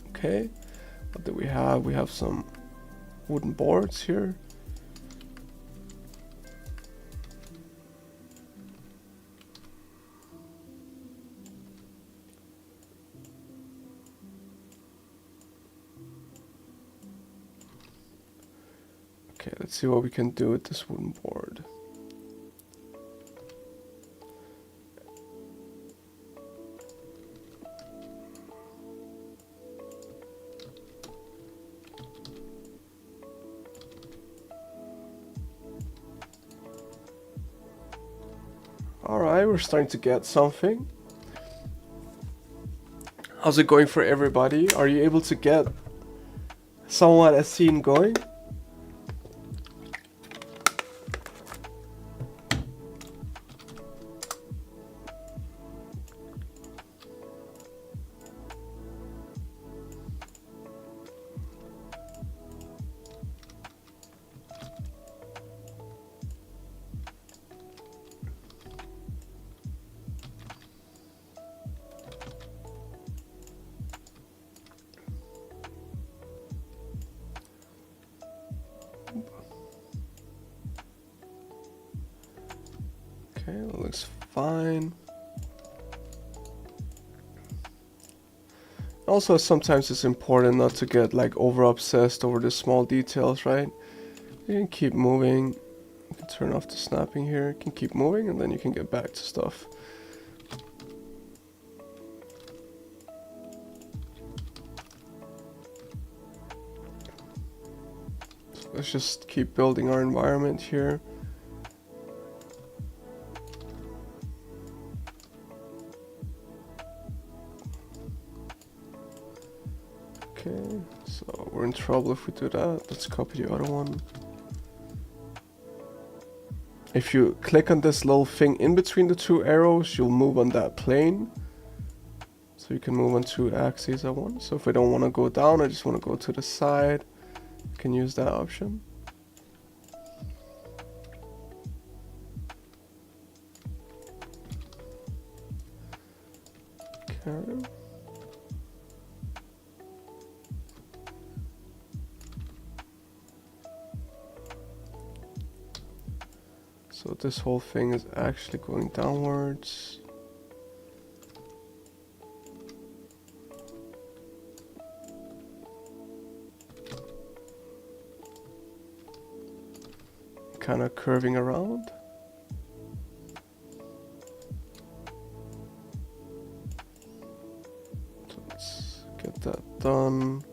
Okay, what do we have? We have some wooden boards here. Okay, let's see what we can do with this wooden board. Alright, we're starting to get something. How's it going for everybody? Are you able to get somewhat a scene going? Okay, that looks fine. Also, sometimes it's important not to get like over obsessed over the small details, right? You can keep moving. You can turn off the snapping here. You can keep moving and then you can get back to stuff. So let's just keep building our environment here. Okay, so we're in trouble if we do that. Let's copy the other one. If you click on this little thing in between the two arrows, you'll move on that plane. So you can move on two axes at once. So if I don't want to go down, I just want to go to the side, you can use that option. Okay. So this whole thing is actually going downwards. Kind of curving around. So let's get that done.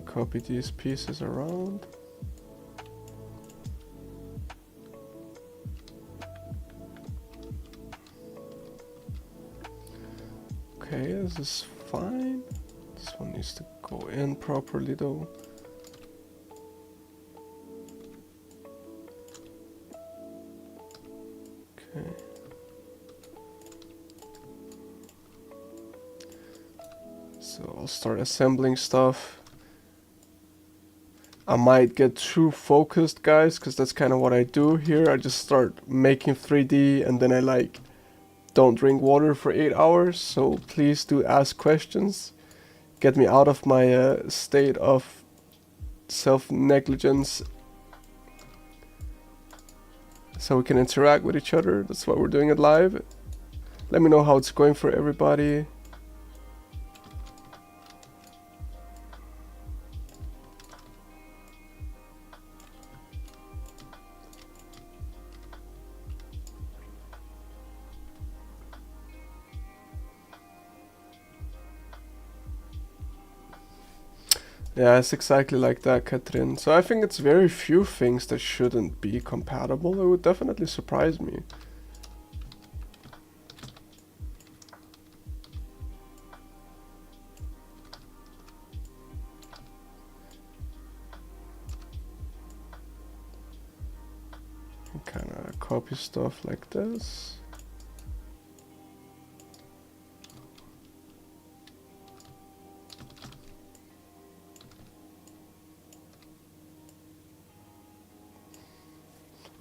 Copy these pieces around. Okay, this is fine. This one needs to go in properly though. Okay. So I'll start assembling stuff. I might get too focused, guys, because that's kind of what I do here. I just start making 3D and then I like don't drink water for 8 hours. So please do ask questions. Get me out of my state of self-negligence so we can interact with each other. That's why we're doing it live. Let me know how it's going for everybody. Yeah, it's exactly like that, Katrin. So I think it's very few things that shouldn't be compatible. It would definitely surprise me. Kind of copy stuff like this.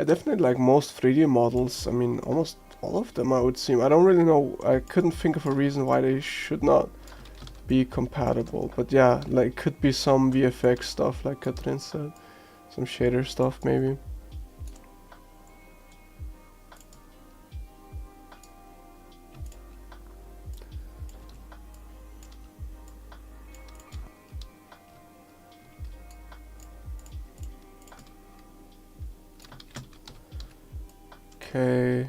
I definitely like most 3D models. I mean, almost all of them, I would seem. I don't really know. I couldn't think of a reason why they should not be compatible. But yeah, like could be some VFX stuff, like Katrin said. Some shader stuff, maybe. Okay.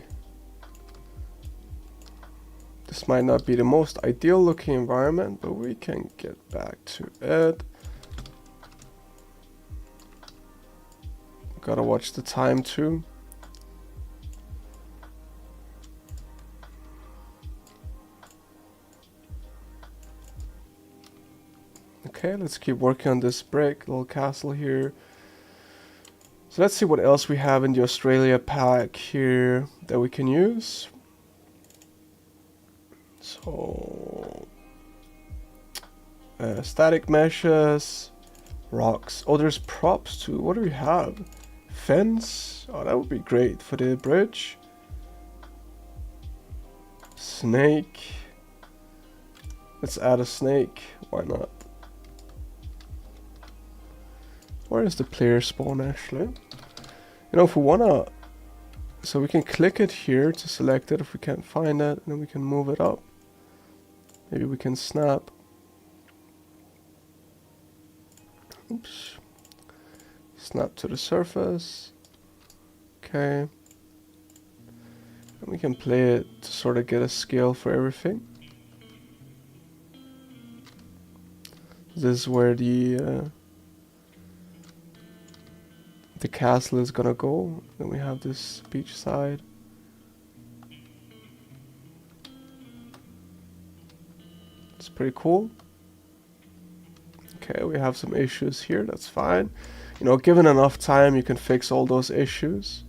This might not be the most ideal looking environment, but we can get back to it. Gotta watch the time too. Okay, let's keep working on this brick, little castle here. So let's see what else we have in the Australia pack here that we can use. So, static meshes, rocks. Oh, there's props too. What do we have? Fence. Oh, that would be great for the bridge. Snake. Let's add a snake. Why not? Where is the player spawn actually? You know, if we wanna, so we can click it here to select it if we can't find it, and then we can move it up. Maybe we can snap. Oops. Snap to the surface. Okay. And we can play it to sort of get a scale for everything. This is where the castle is gonna go. Then we have this beach side. It's pretty cool. Okay, we have some issues here, that's fine. You know, given enough time, you can fix all those issues.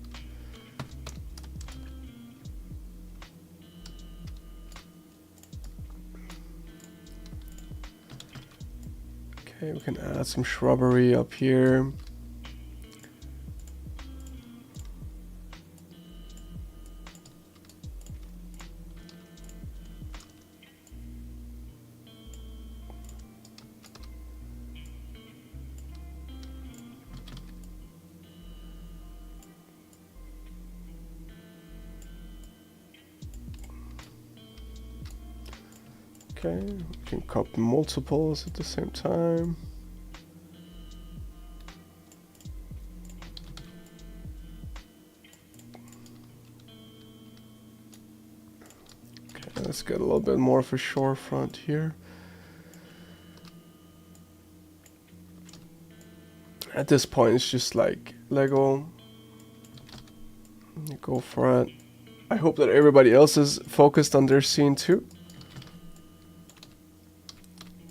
Okay, we can add some shrubbery up here. Okay, we can copy multiples at the same time. Okay, let's get a little bit more for shorefront here. At this point, it's just like Lego. You go for it. I hope that everybody else is focused on their scene too.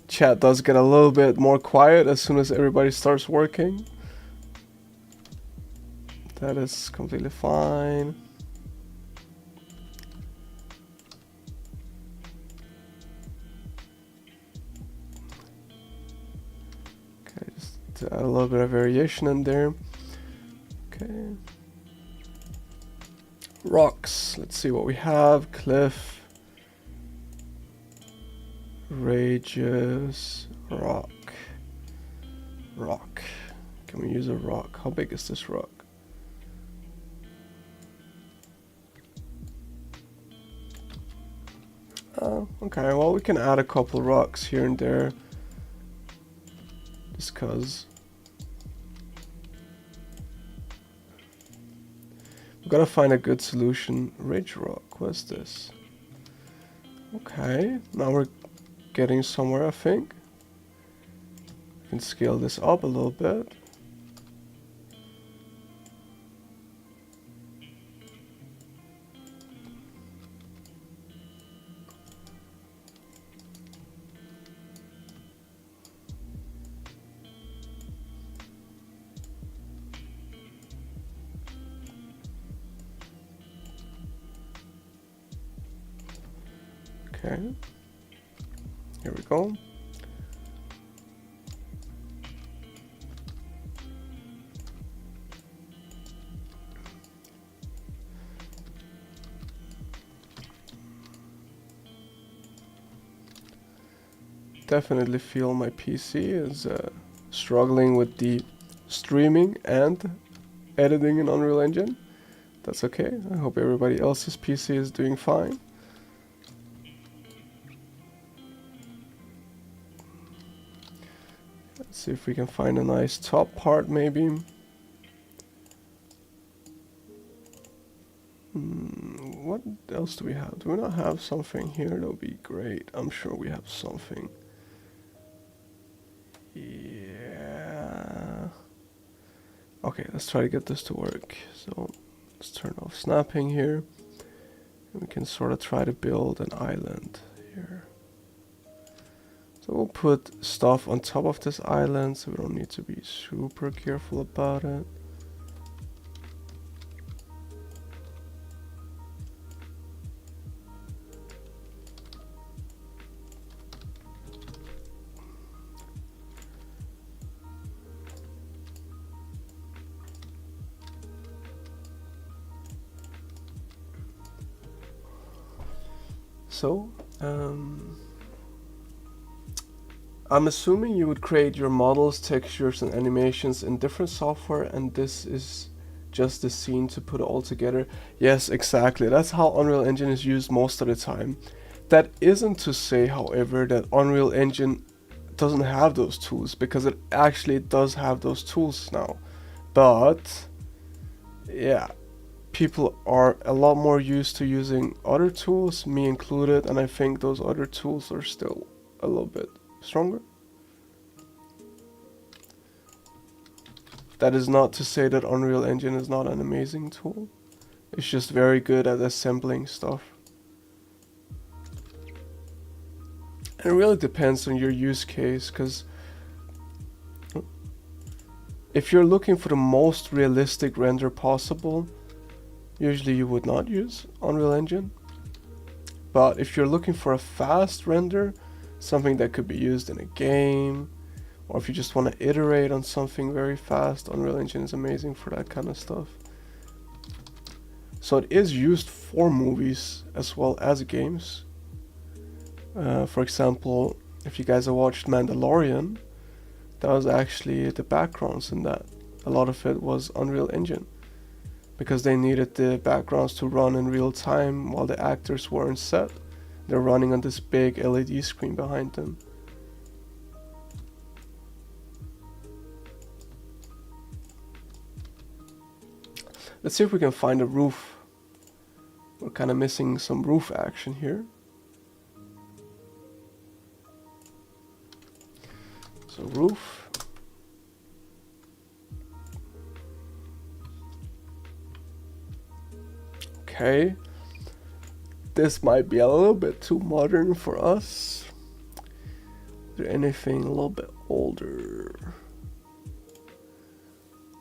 Chat does get a little bit more quiet as soon as everybody starts working. That is completely fine. Okay, just to add a little bit of variation in there. Okay. Rocks. Let's see what we have. Cliff. Rages. Rock. Rock. Can we use a rock? How big is this rock? Okay, well we can add a couple rocks here and there. Just cause. We've got to find a good solution. Ridge rock, what's this? Okay, now we're getting somewhere, I think. can scale this up a little bit. Okay, here we go. Definitely feel my PC is struggling with the streaming and editing in Unreal Engine. That's okay. I hope everybody else's PC is doing fine. Let's see if we can find a nice top part maybe. What else do we have? Do we not have something here? That would be great. I'm sure we have something. Yeah. Okay, let's try to get this to work. So let's turn off snapping here. And we can sort of try to build an island here. So we'll put stuff on top of this island, so we don't need to be super careful about it. So, I'm assuming you would create your models, textures, and animations in different software, and this is just the scene to put it all together. Yes, exactly. That's how Unreal Engine is used most of the time. That isn't to say, however, that Unreal Engine doesn't have those tools, because it actually does have those tools now. But, yeah. People are a lot more used to using other tools, me included, and I think those other tools are still a little bit stronger. That is not to say that Unreal Engine is not an amazing tool. It's just very good at assembling stuff. It really depends on your use case, because if you're looking for the most realistic render possible, usually you would not use Unreal Engine. But if you're looking for a fast render, something that could be used in a game, or if you just want to iterate on something very fast, Unreal Engine is amazing for that kind of stuff. So it is used for movies as well as games. For example, if you guys have watched Mandalorian, that was actually the backgrounds in that. A lot of it was Unreal Engine, because they needed the backgrounds to run in real time while the actors weren't set. They're running on this big LED screen behind them. Let's see if we can find a roof. We're kind of missing some roof action here. So roof. Okay, this might be a little bit too modern for us. Is there anything a little bit older?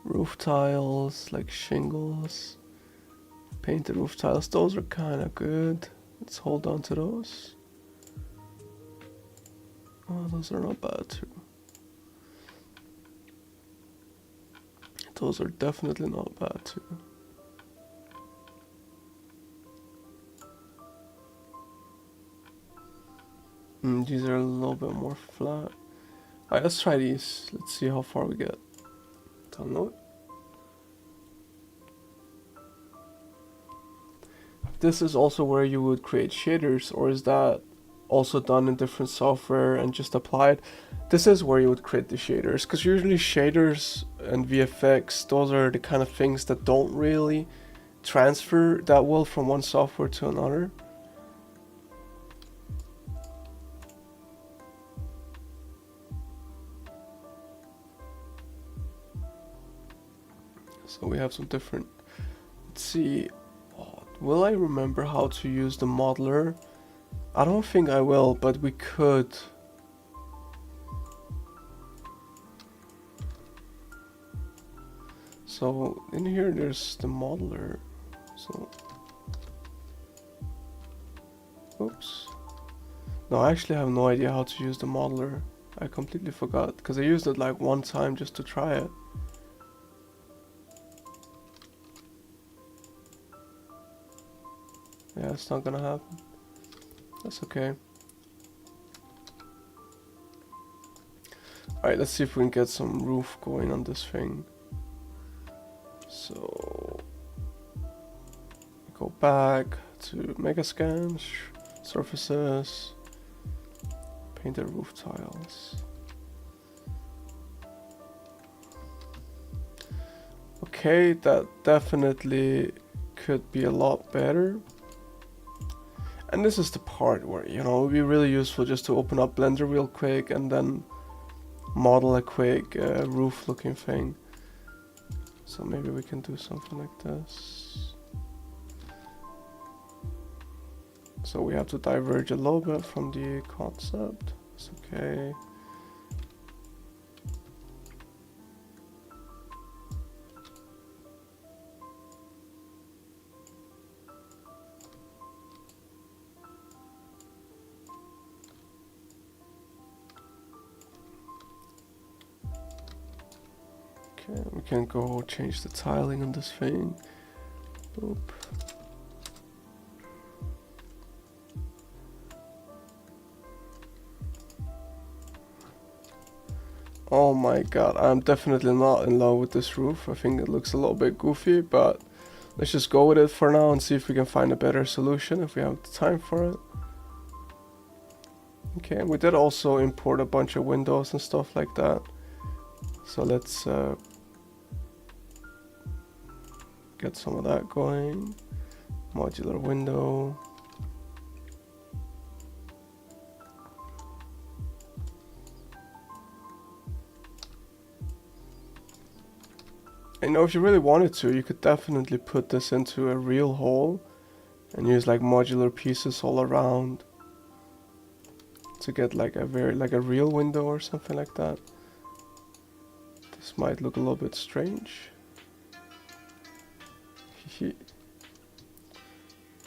Roof tiles, like shingles, painted roof tiles, those are kind of good. Let's hold on to those. Oh, those are not bad too. Those are definitely not bad too. These are a little bit more flat. Alright, let's try these. Let's see how far we get. Download. This is also where you would create shaders, or is that also done in different software and just applied? This is where you would create the shaders, because usually shaders and VFX, those are the kind of things that don't really transfer that well from one software to another. So we have some different, let's see, will I remember how to use the modeler? I don't think I will, but we could. So in here there's the modeler. So, oops. No, I actually have no idea how to use the modeler. I completely forgot, because I used it like one time just to try it. Yeah, it's not gonna happen. That's okay. Alright, let's see if we can get some roof going on this thing. So, go back to mega scans, surfaces, painted roof tiles. Okay, that definitely could be a lot better. And this is the part where, you know, it would be really useful just to open up Blender real quick and then model a quick roof looking thing. So maybe we can do something like this. So we have to diverge a little bit from the concept. It's okay. Okay, we can go change the tiling on this thing. Boop. Oh my god, I'm definitely not in love with this roof. I think it looks a little bit goofy, but let's just go with it for now and see if we can find a better solution if we have the time for it. Okay, and we did also import a bunch of windows and stuff like that. So let's get some of that going. Modular window. And if you really wanted to, you could definitely put this into a real hole and use like modular pieces all around to get like a real window or something like that. This might look a little bit strange.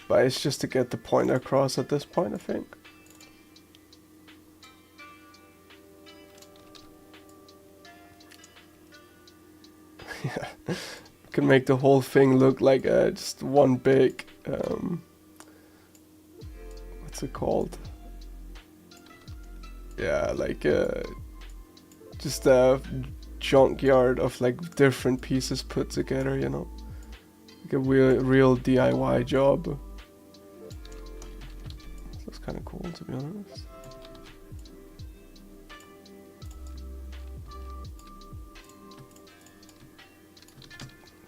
But it's just to get the point across at this point, I think. Yeah, can make the whole thing look like just one big what's it called? Yeah, like just a junkyard of like different pieces put together, you know, like a real DIY job. That's kind of cool, to be honest.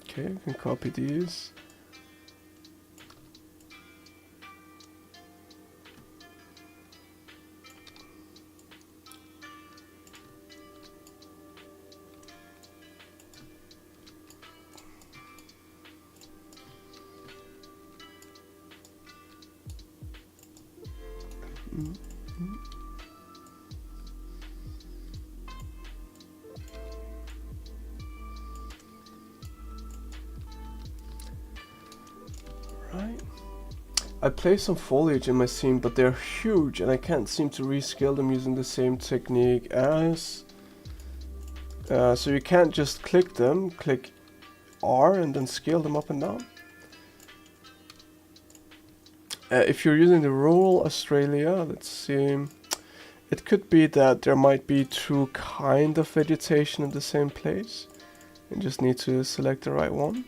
Okay, we can copy these. Right. I placed some foliage in my scene, but they're huge and I can't seem to rescale them using the same technique as... so you can't just click them, click R and then scale them up and down. If you're using the rural Australia, let's see, it could be that there might be two kind of vegetation in the same place. You just need to select the right one.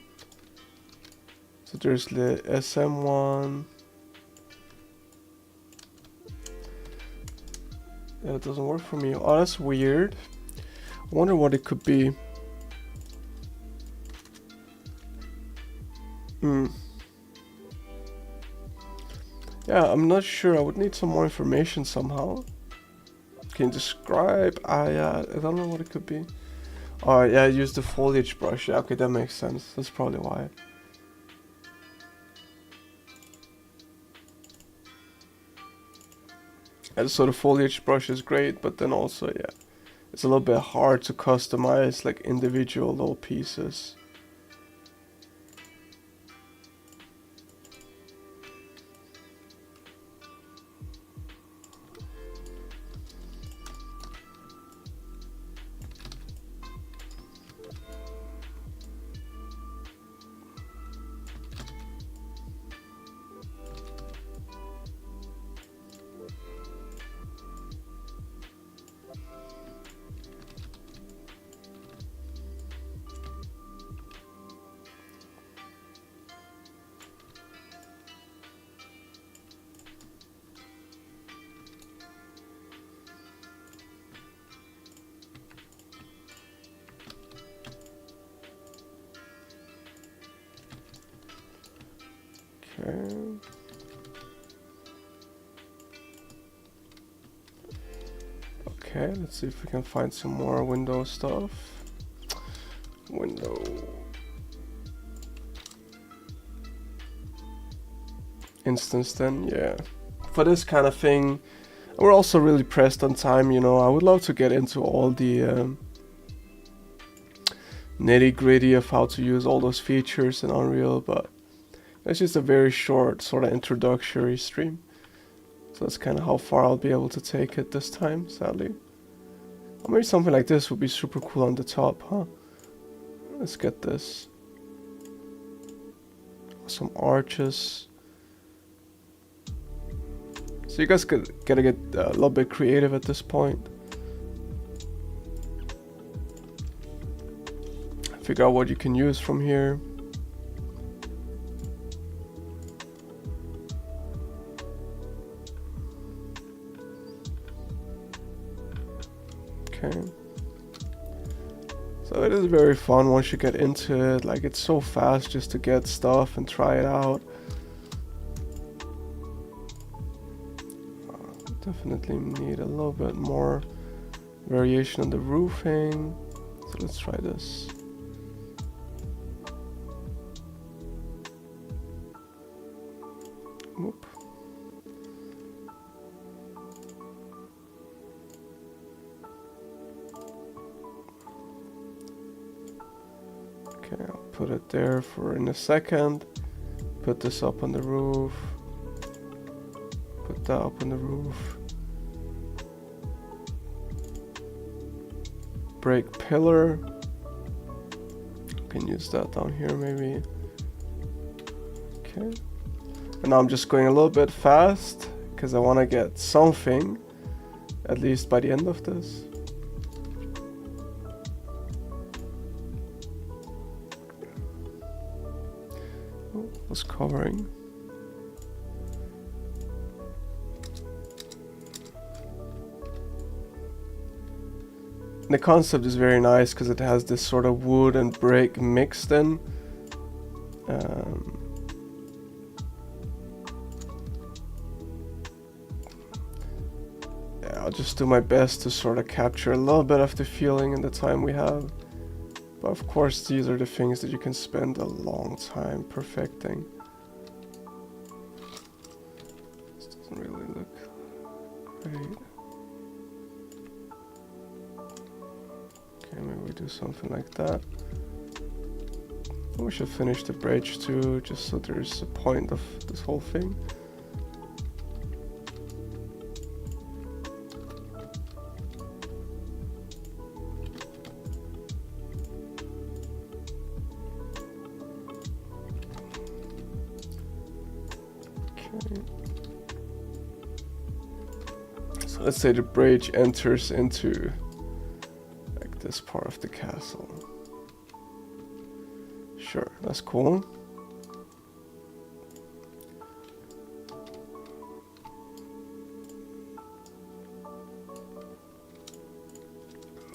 So there's the SM one. Yeah, it doesn't work for me. Oh, that's weird. I wonder what it could be. Yeah, I'm not sure. I would need some more information somehow. Can you describe? Yeah, I don't know what it could be. Oh yeah, I used the foliage brush. Yeah, okay, that makes sense. That's probably why. And so the foliage brush is great, but then also, yeah, it's a little bit hard to customize like individual little pieces. Okay. Okay, let's see if we can find some more window stuff. Window. Instance then, yeah. For this kind of thing, we're also really pressed on time, you know. I would love to get into all the nitty-gritty of how to use all those features in Unreal, but it's just a very short sort of introductory stream. So that's kind of how far I'll be able to take it this time, sadly. Or maybe something like this would be super cool on the top, huh? Let's get this. Some arches. So you guys gotta get a little bit creative at this point. Figure out what you can use from here. Okay. So it is very fun once you get into it. Like, it's so fast just to get stuff and try it out. Definitely need a little bit more variation on the roofing. So let's try this. Whoop. Okay, I'll put it there for in a second. Put this up on the roof. Put that up on the roof. Break pillar. Can use that down here maybe. Okay. And now I'm just going a little bit fast because I want to get something at least by the end of this. Oh, was covering. And the concept is very nice because it has this sort of wood and brick mixed in. Yeah, I'll just do my best to sort of capture a little bit of the feeling in the time we have. But of course, these are the things that you can spend a long time perfecting. This doesn't really look great. Okay, maybe we do something like that. We should finish the bridge too, just so there's a point of this whole thing. Okay. So let's say the bridge enters into like this part of the castle. Sure, that's cool.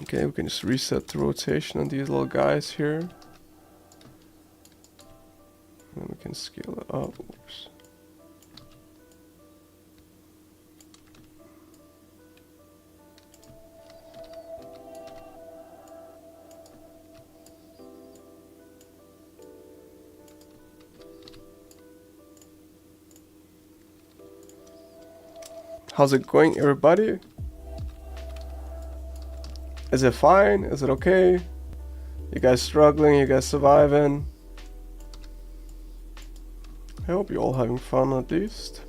Okay, we can just reset the rotation on these little guys here. And then we can scale it up. Oops. How's it going, everybody? Is it fine? Is it okay? You guys struggling? You guys surviving? I hope you're all having fun at least.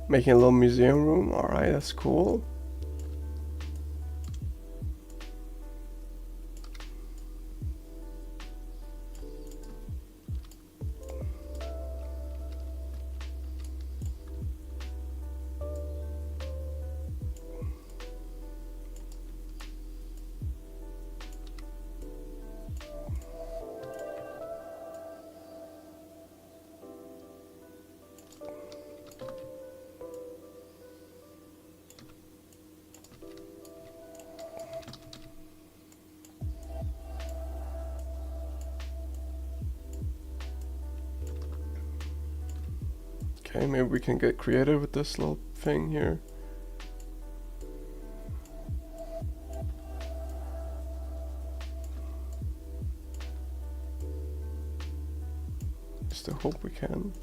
Making a little museum room. Alright, that's cool. Okay, maybe we can get creative with this little thing here. Just hope we can.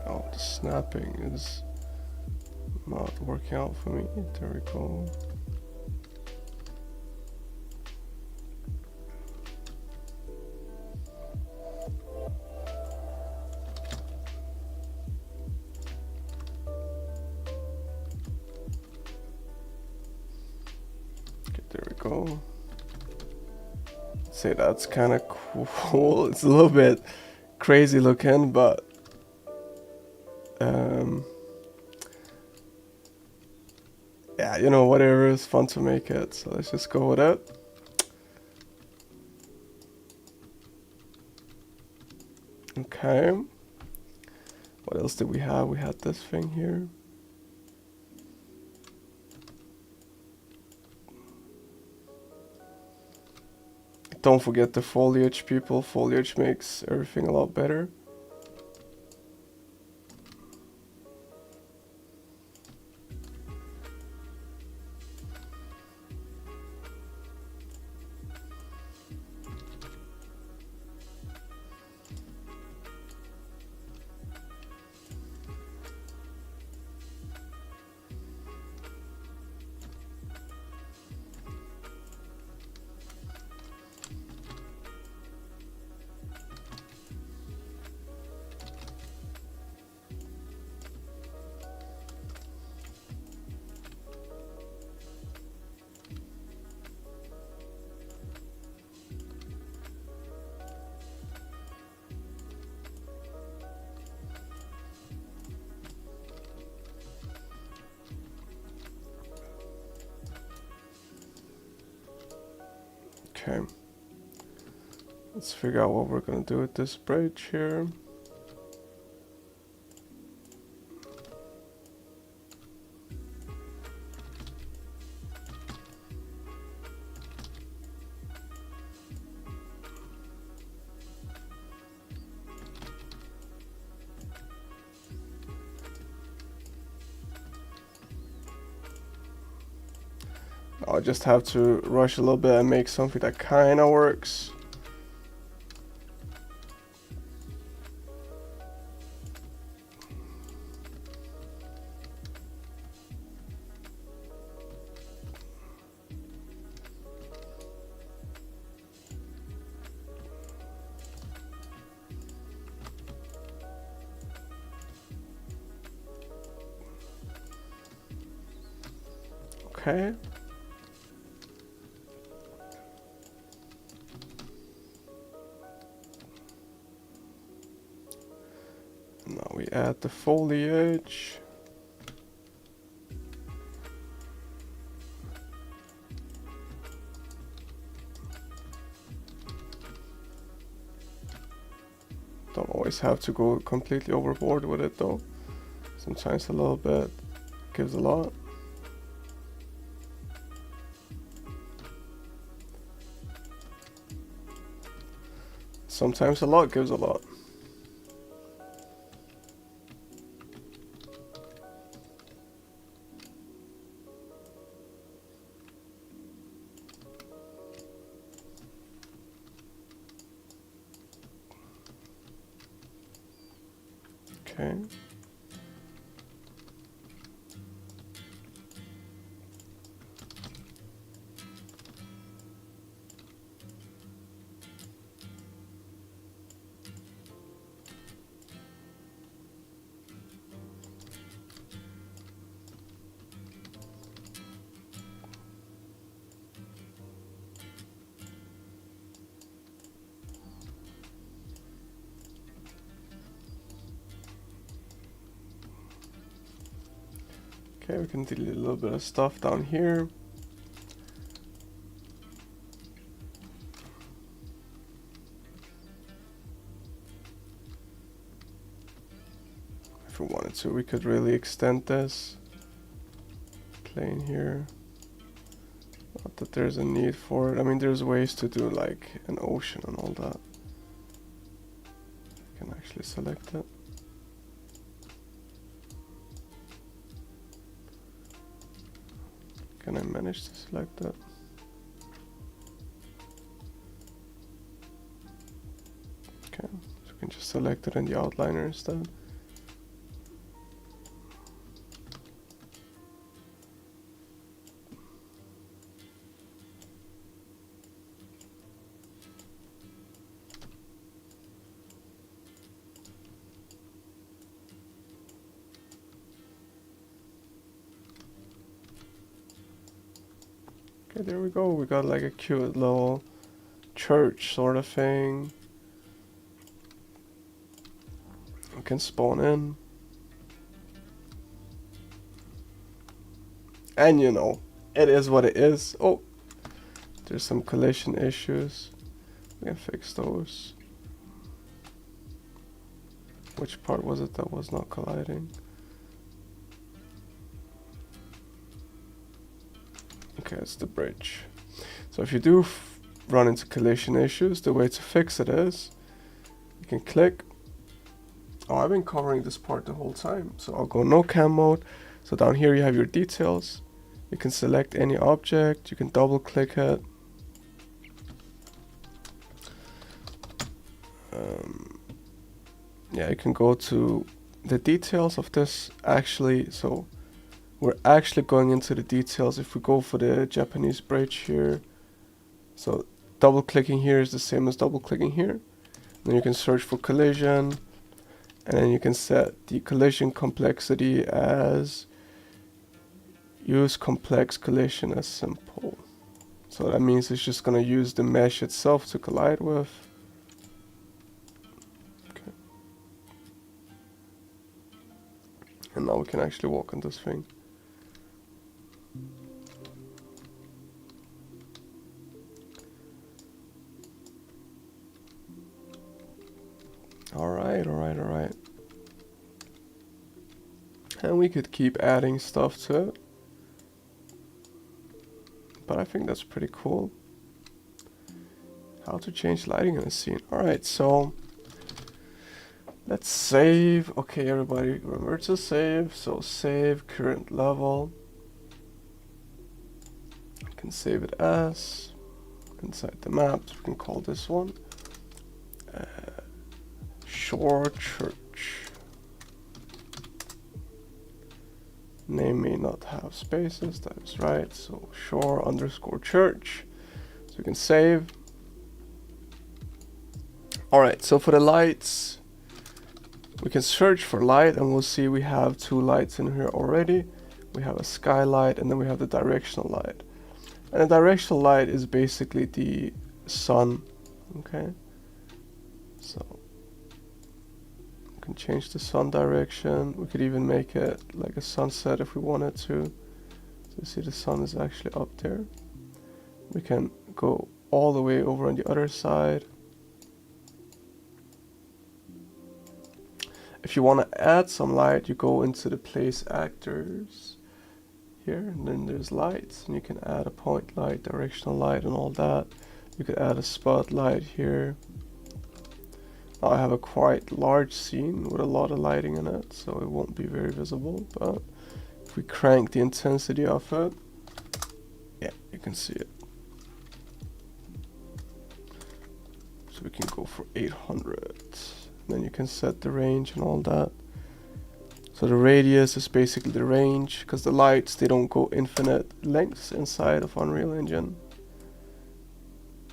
Oh, the snapping is not working out for me. There we go. Okay, there we go. Say that's kind of cool. It's a little bit crazy looking, but yeah, you know, whatever, is fun to make it, so let's just go with it. Okay, what else did we have? We had this thing here. Don't forget the foliage, people. Foliage makes everything a lot better. Okay, let's figure out what we're gonna do with this bridge here. I'll just have to rush a little bit and make something that kind of works. Okay. Now we add the foliage. Don't always have to go completely overboard with it though. Sometimes a little bit gives a lot. Sometimes a lot gives a lot. Okay. Okay, we can delete a little bit of stuff down here. If we wanted to, we could really extend this plane here. Not that there's a need for it. I mean, there's ways to do like an ocean and all that. I can actually select it. Can I manage to select that? Okay, so we can just select it in the outliner instead. Okay, there we go. We got like a cute little church sort of thing. We can spawn in. And you know, it is what it is. Oh, there's some collision issues. We can fix those. Which part was it that was not colliding? Okay, it's the bridge. So if you do run into collision issues, the way to fix it is you can click. Oh, I've been covering this part the whole time. So I'll go no cam mode. So down here you have your details. You can select any object. You can double click it. Yeah, you can go to the details of this actually. So we're actually going into the details if we go for the Japanese bridge here. So double clicking here is the same as double clicking here. Then you can search for collision, and then you can set the collision complexity as use complex collision as simple. So that means it's just going to use the mesh itself to collide with. Okay. And now we can actually walk on this thing. Alright. And we could keep adding stuff to it. But I think that's pretty cool. How to change lighting in a scene. Alright, so let's save. Okay, everybody, remember to save. So save current level. I can save it as inside the maps. We can call this one Shore Church. Name may not have spaces, that is right. So shore underscore church. So we can save. Alright, so for the lights, we can search for light and we'll see we have 2 lights in here already. we have a skylight, and then we have the directional light. And the directional light is basically the sun, okay? So we can change the sun direction. We could even make it like a sunset if we wanted to. So you see the sun is actually up there. We can go all the way over on the other side. If you want to add some light, you go into the place actors here, and then there's lights, and you can add a point light, directional light, and all that. You could add a spotlight here. Now I have a quite large scene with a lot of lighting in it, so it won't be very visible, but if we crank the intensity of it, yeah, you can see it. So we can go for 800. Then you can set the range and all that. So the radius is basically the range, because the lights, they don't go infinite lengths inside of Unreal Engine.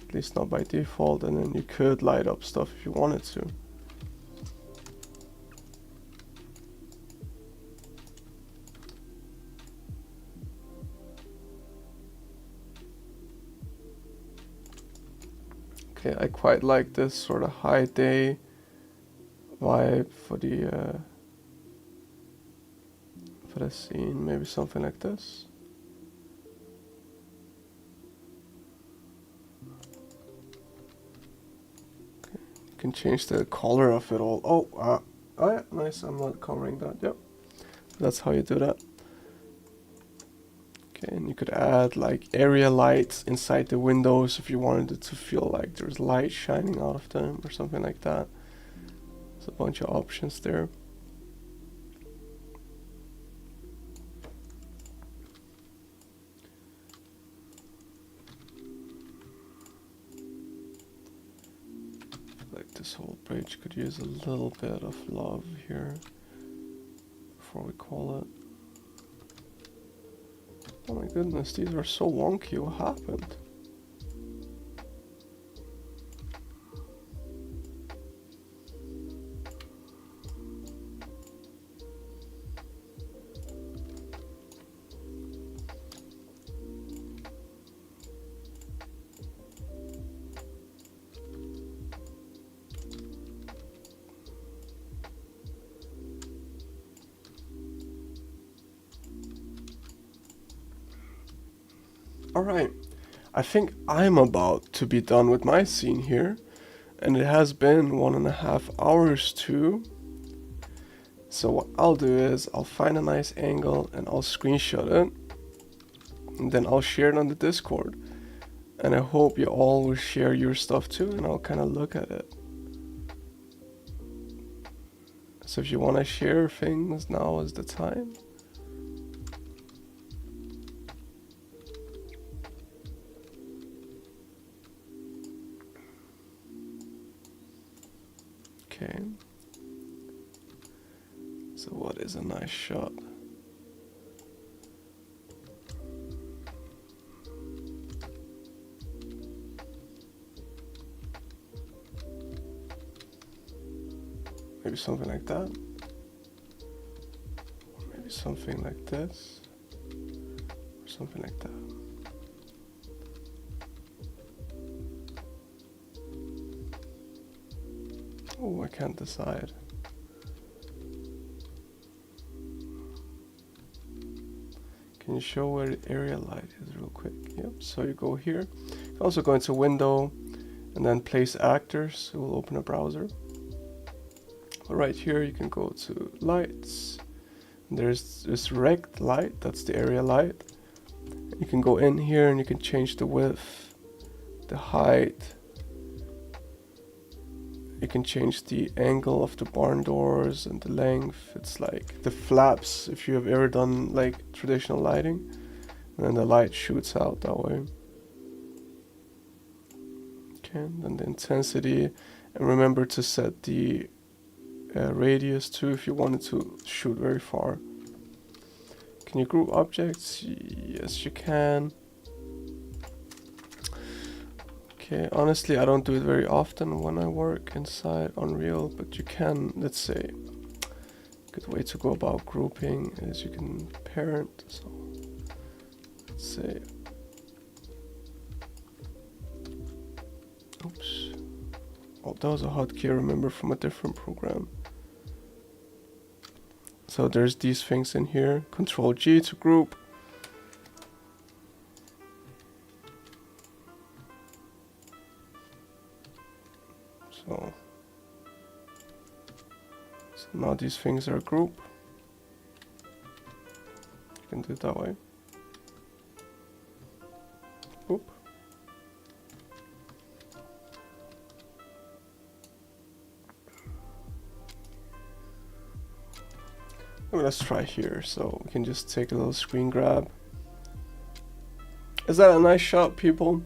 At least not by default, and then you could light up stuff if you wanted to. Okay, I quite like this sort of high day vibe for the scene. Maybe something like this. Okay, you can change the color of it all. Oh yeah, nice. I'm not covering that. Yep, that's how you do that. Okay, and you could add like area lights inside the windows if you wanted it to feel like there's light shining out of them or something like that. There's a bunch of options there. Like this whole bridge could use a little bit of love here before we call it. Oh my goodness, these are so wonky. What happened? Alright, I think I'm about to be done with my scene here, and it has been 1.5 hours too. So what I'll do is I'll find a nice angle and I'll screenshot it, and then I'll share it on the Discord. And I hope you all will share your stuff too, and I'll kind of look at it. So if you want to share things, now is the time. Okay. So what is a nice shot? Maybe something like that. Or maybe something like this. Or something like that. Oh, I can't decide. Can you show where the area light is real quick? Yep, so you go here. You can also go into window and then place actors. It will open a browser. But right here you can go to lights. And there's this rect light, that's the area light. You can go in here and you can change the width, the height. You can change the angle of the barn doors and the length. It's like the flaps, if you have ever done like traditional lighting, and then the light shoots out that way. Okay, and then the intensity, and remember to set the radius too if you wanted to shoot very far. Can you group objects? Yes, you can. Okay, honestly, I don't do it very often when I work inside Unreal, but you can, let's say, you Good way to go about grouping is you can parent. So let's say, oops. Oh, that was a hotkey I remember from a different program. So there's these things in here. Control G to group. So now these things are a group. You can do it that way. Oop. Oh, let's try here. So we can just take a little screen grab. Is that a nice shot, people?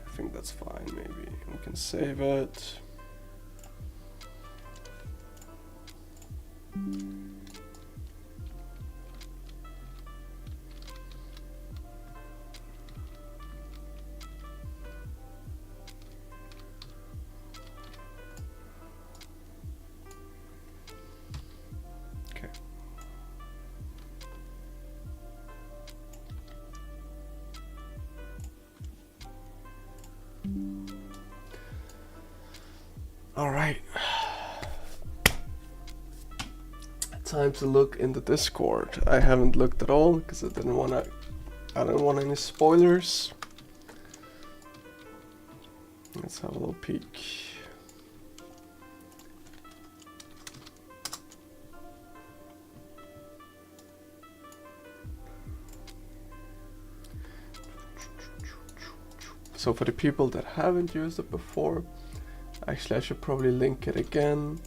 I think that's fine, maybe. We can save it. Okay. All right. Time to look in the Discord. I haven't looked at all because I didn't want any spoilers. Let's have a little peek. So for the people that haven't used it before, actually I should probably link it again.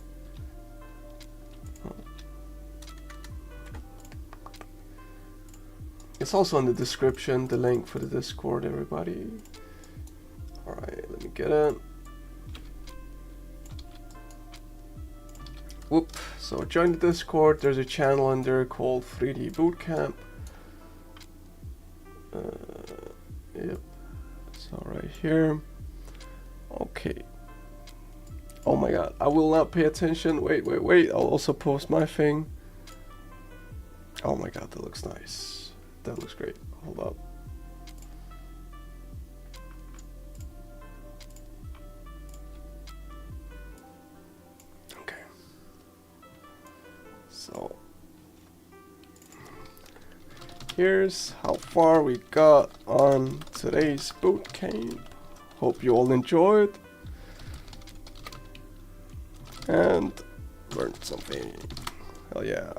It's also in the description, the link for the Discord, everybody. Alright, let me get it. Whoop. So join the Discord. There's a channel in there called 3D Bootcamp. Yep. So right here. Okay. Oh my god, I will not pay attention. Wait. I'll also post my thing. Oh my god, that looks nice. That looks great. Hold up. Okay. So here's how far we got on today's bootcamp. Hope you all enjoyed and learned something. Hell yeah.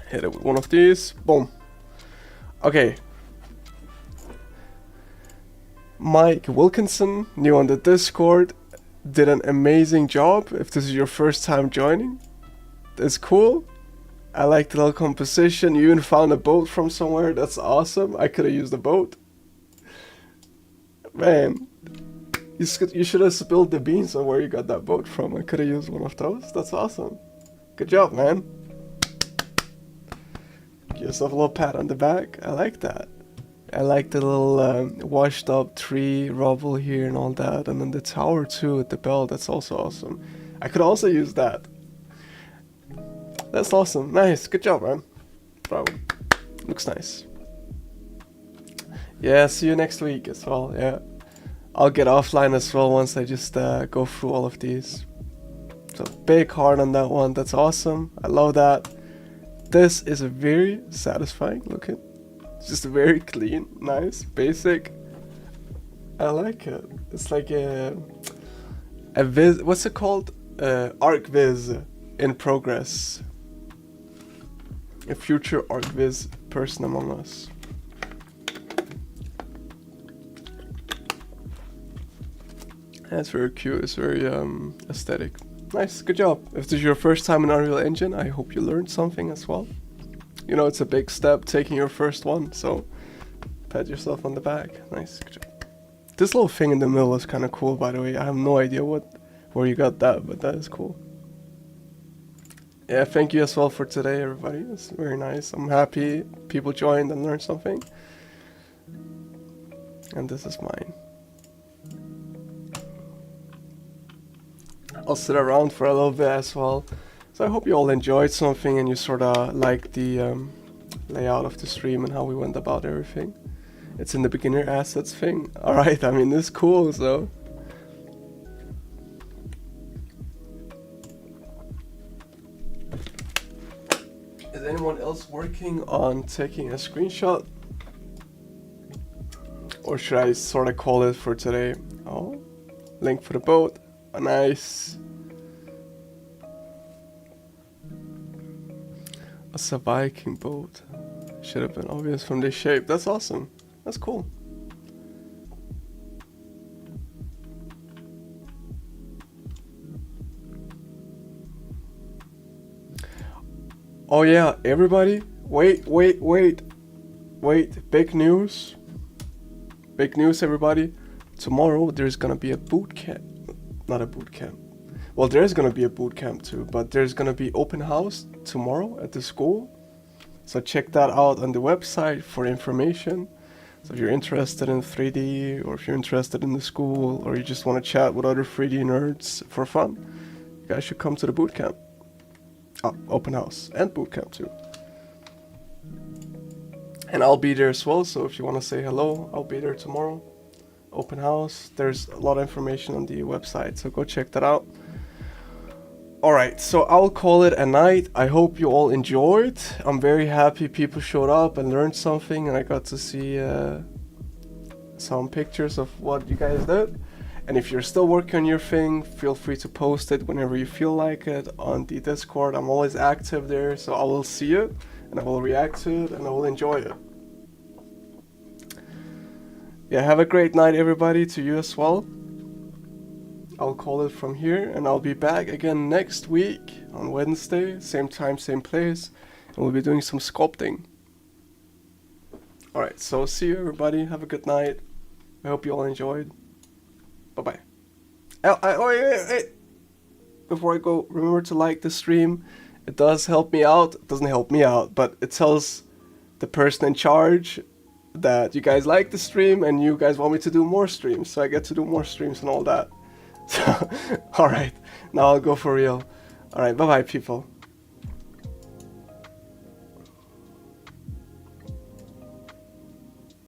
Hit it with one of these. Boom. Okay. Mike Wilkinson, new on the Discord, did an amazing job. If this is your first time joining, that's cool. I like the little composition. You even found a boat from somewhere. That's awesome. I could have used a boat. Man, you should have spilled the beans on where you got that boat from. I could have used one of those. That's awesome. Good job, man. Give yourself a little pat on the back. I like that. I like the little washed up tree rubble here and all that. And then the tower too with the bell. That's also awesome. I could also use that. That's awesome. Nice. Good job, man. Bravo. Looks nice. Yeah, see you next week as well. Yeah. I'll get offline as well once I just go through all of these. So big heart on that one. That's awesome. I love that. This is a very satisfying looking. It's just very clean, nice, basic. I like it. It's like a viz. What's it called? Arc viz in progress. A future arc viz person among us. That's very cute. It's very aesthetic. Nice, good job. If this is your first time in Unreal Engine, I hope you learned something as well. You know, it's a big step taking your first one, so pat yourself on the back. Nice, good job. This little thing in the middle is kind of cool, by the way. I have no idea where you got that, but that is cool. Yeah, thank you as well for today, everybody. It's very nice. I'm happy people joined and learned something. And this is mine. I'll sit around for a little bit as well. So I hope you all enjoyed something and you sort of liked the layout of the stream and how we went about everything. It's in the beginner assets thing. Alright, I mean, this is cool, so. Is anyone else working on taking a screenshot? Or should I sort of call it for today? Oh, link for the boat. Nice. It's a Viking boat. Should have been obvious from the shape. That's awesome. That's cool. Oh yeah, everybody. Wait. Big news. Big news, everybody. Tomorrow there's gonna be a boot camp. Not a boot camp. Well, there's gonna be a boot camp too, but there's gonna be open house tomorrow at the school. So check that out on the website for information. So if you're interested in 3D, or if you're interested in the school, or you just want to chat with other 3D nerds for fun, you guys should come to the boot camp. Open house and boot camp too. And I'll be there as well, so if you want to say hello, I'll be there tomorrow. Open house, there's a lot of information on the website, so go check that out. Alright, so I'll call it a night. I hope you all enjoyed. I'm very happy people showed up and learned something, and I got to see some pictures of what you guys did. And if you're still working on your thing, feel free to post it whenever you feel like it on the Discord. I'm always active there, so I will see it, and I will react to it, and I will enjoy it. Yeah, have a great night, everybody, to you as well. I'll call it from here, and I'll be back again next week on Wednesday, same time, same place, and we'll be doing some sculpting. Alright, so see you, everybody. Have a good night. I hope you all enjoyed. Bye-bye. Wait. Before I go, remember to like the stream. It does help me out. It doesn't help me out, but it tells the person in charge that you guys like the stream and you guys want me to do more streams, so I get to do more streams and all that. So, alright, now I'll go for real. Alright, bye bye people.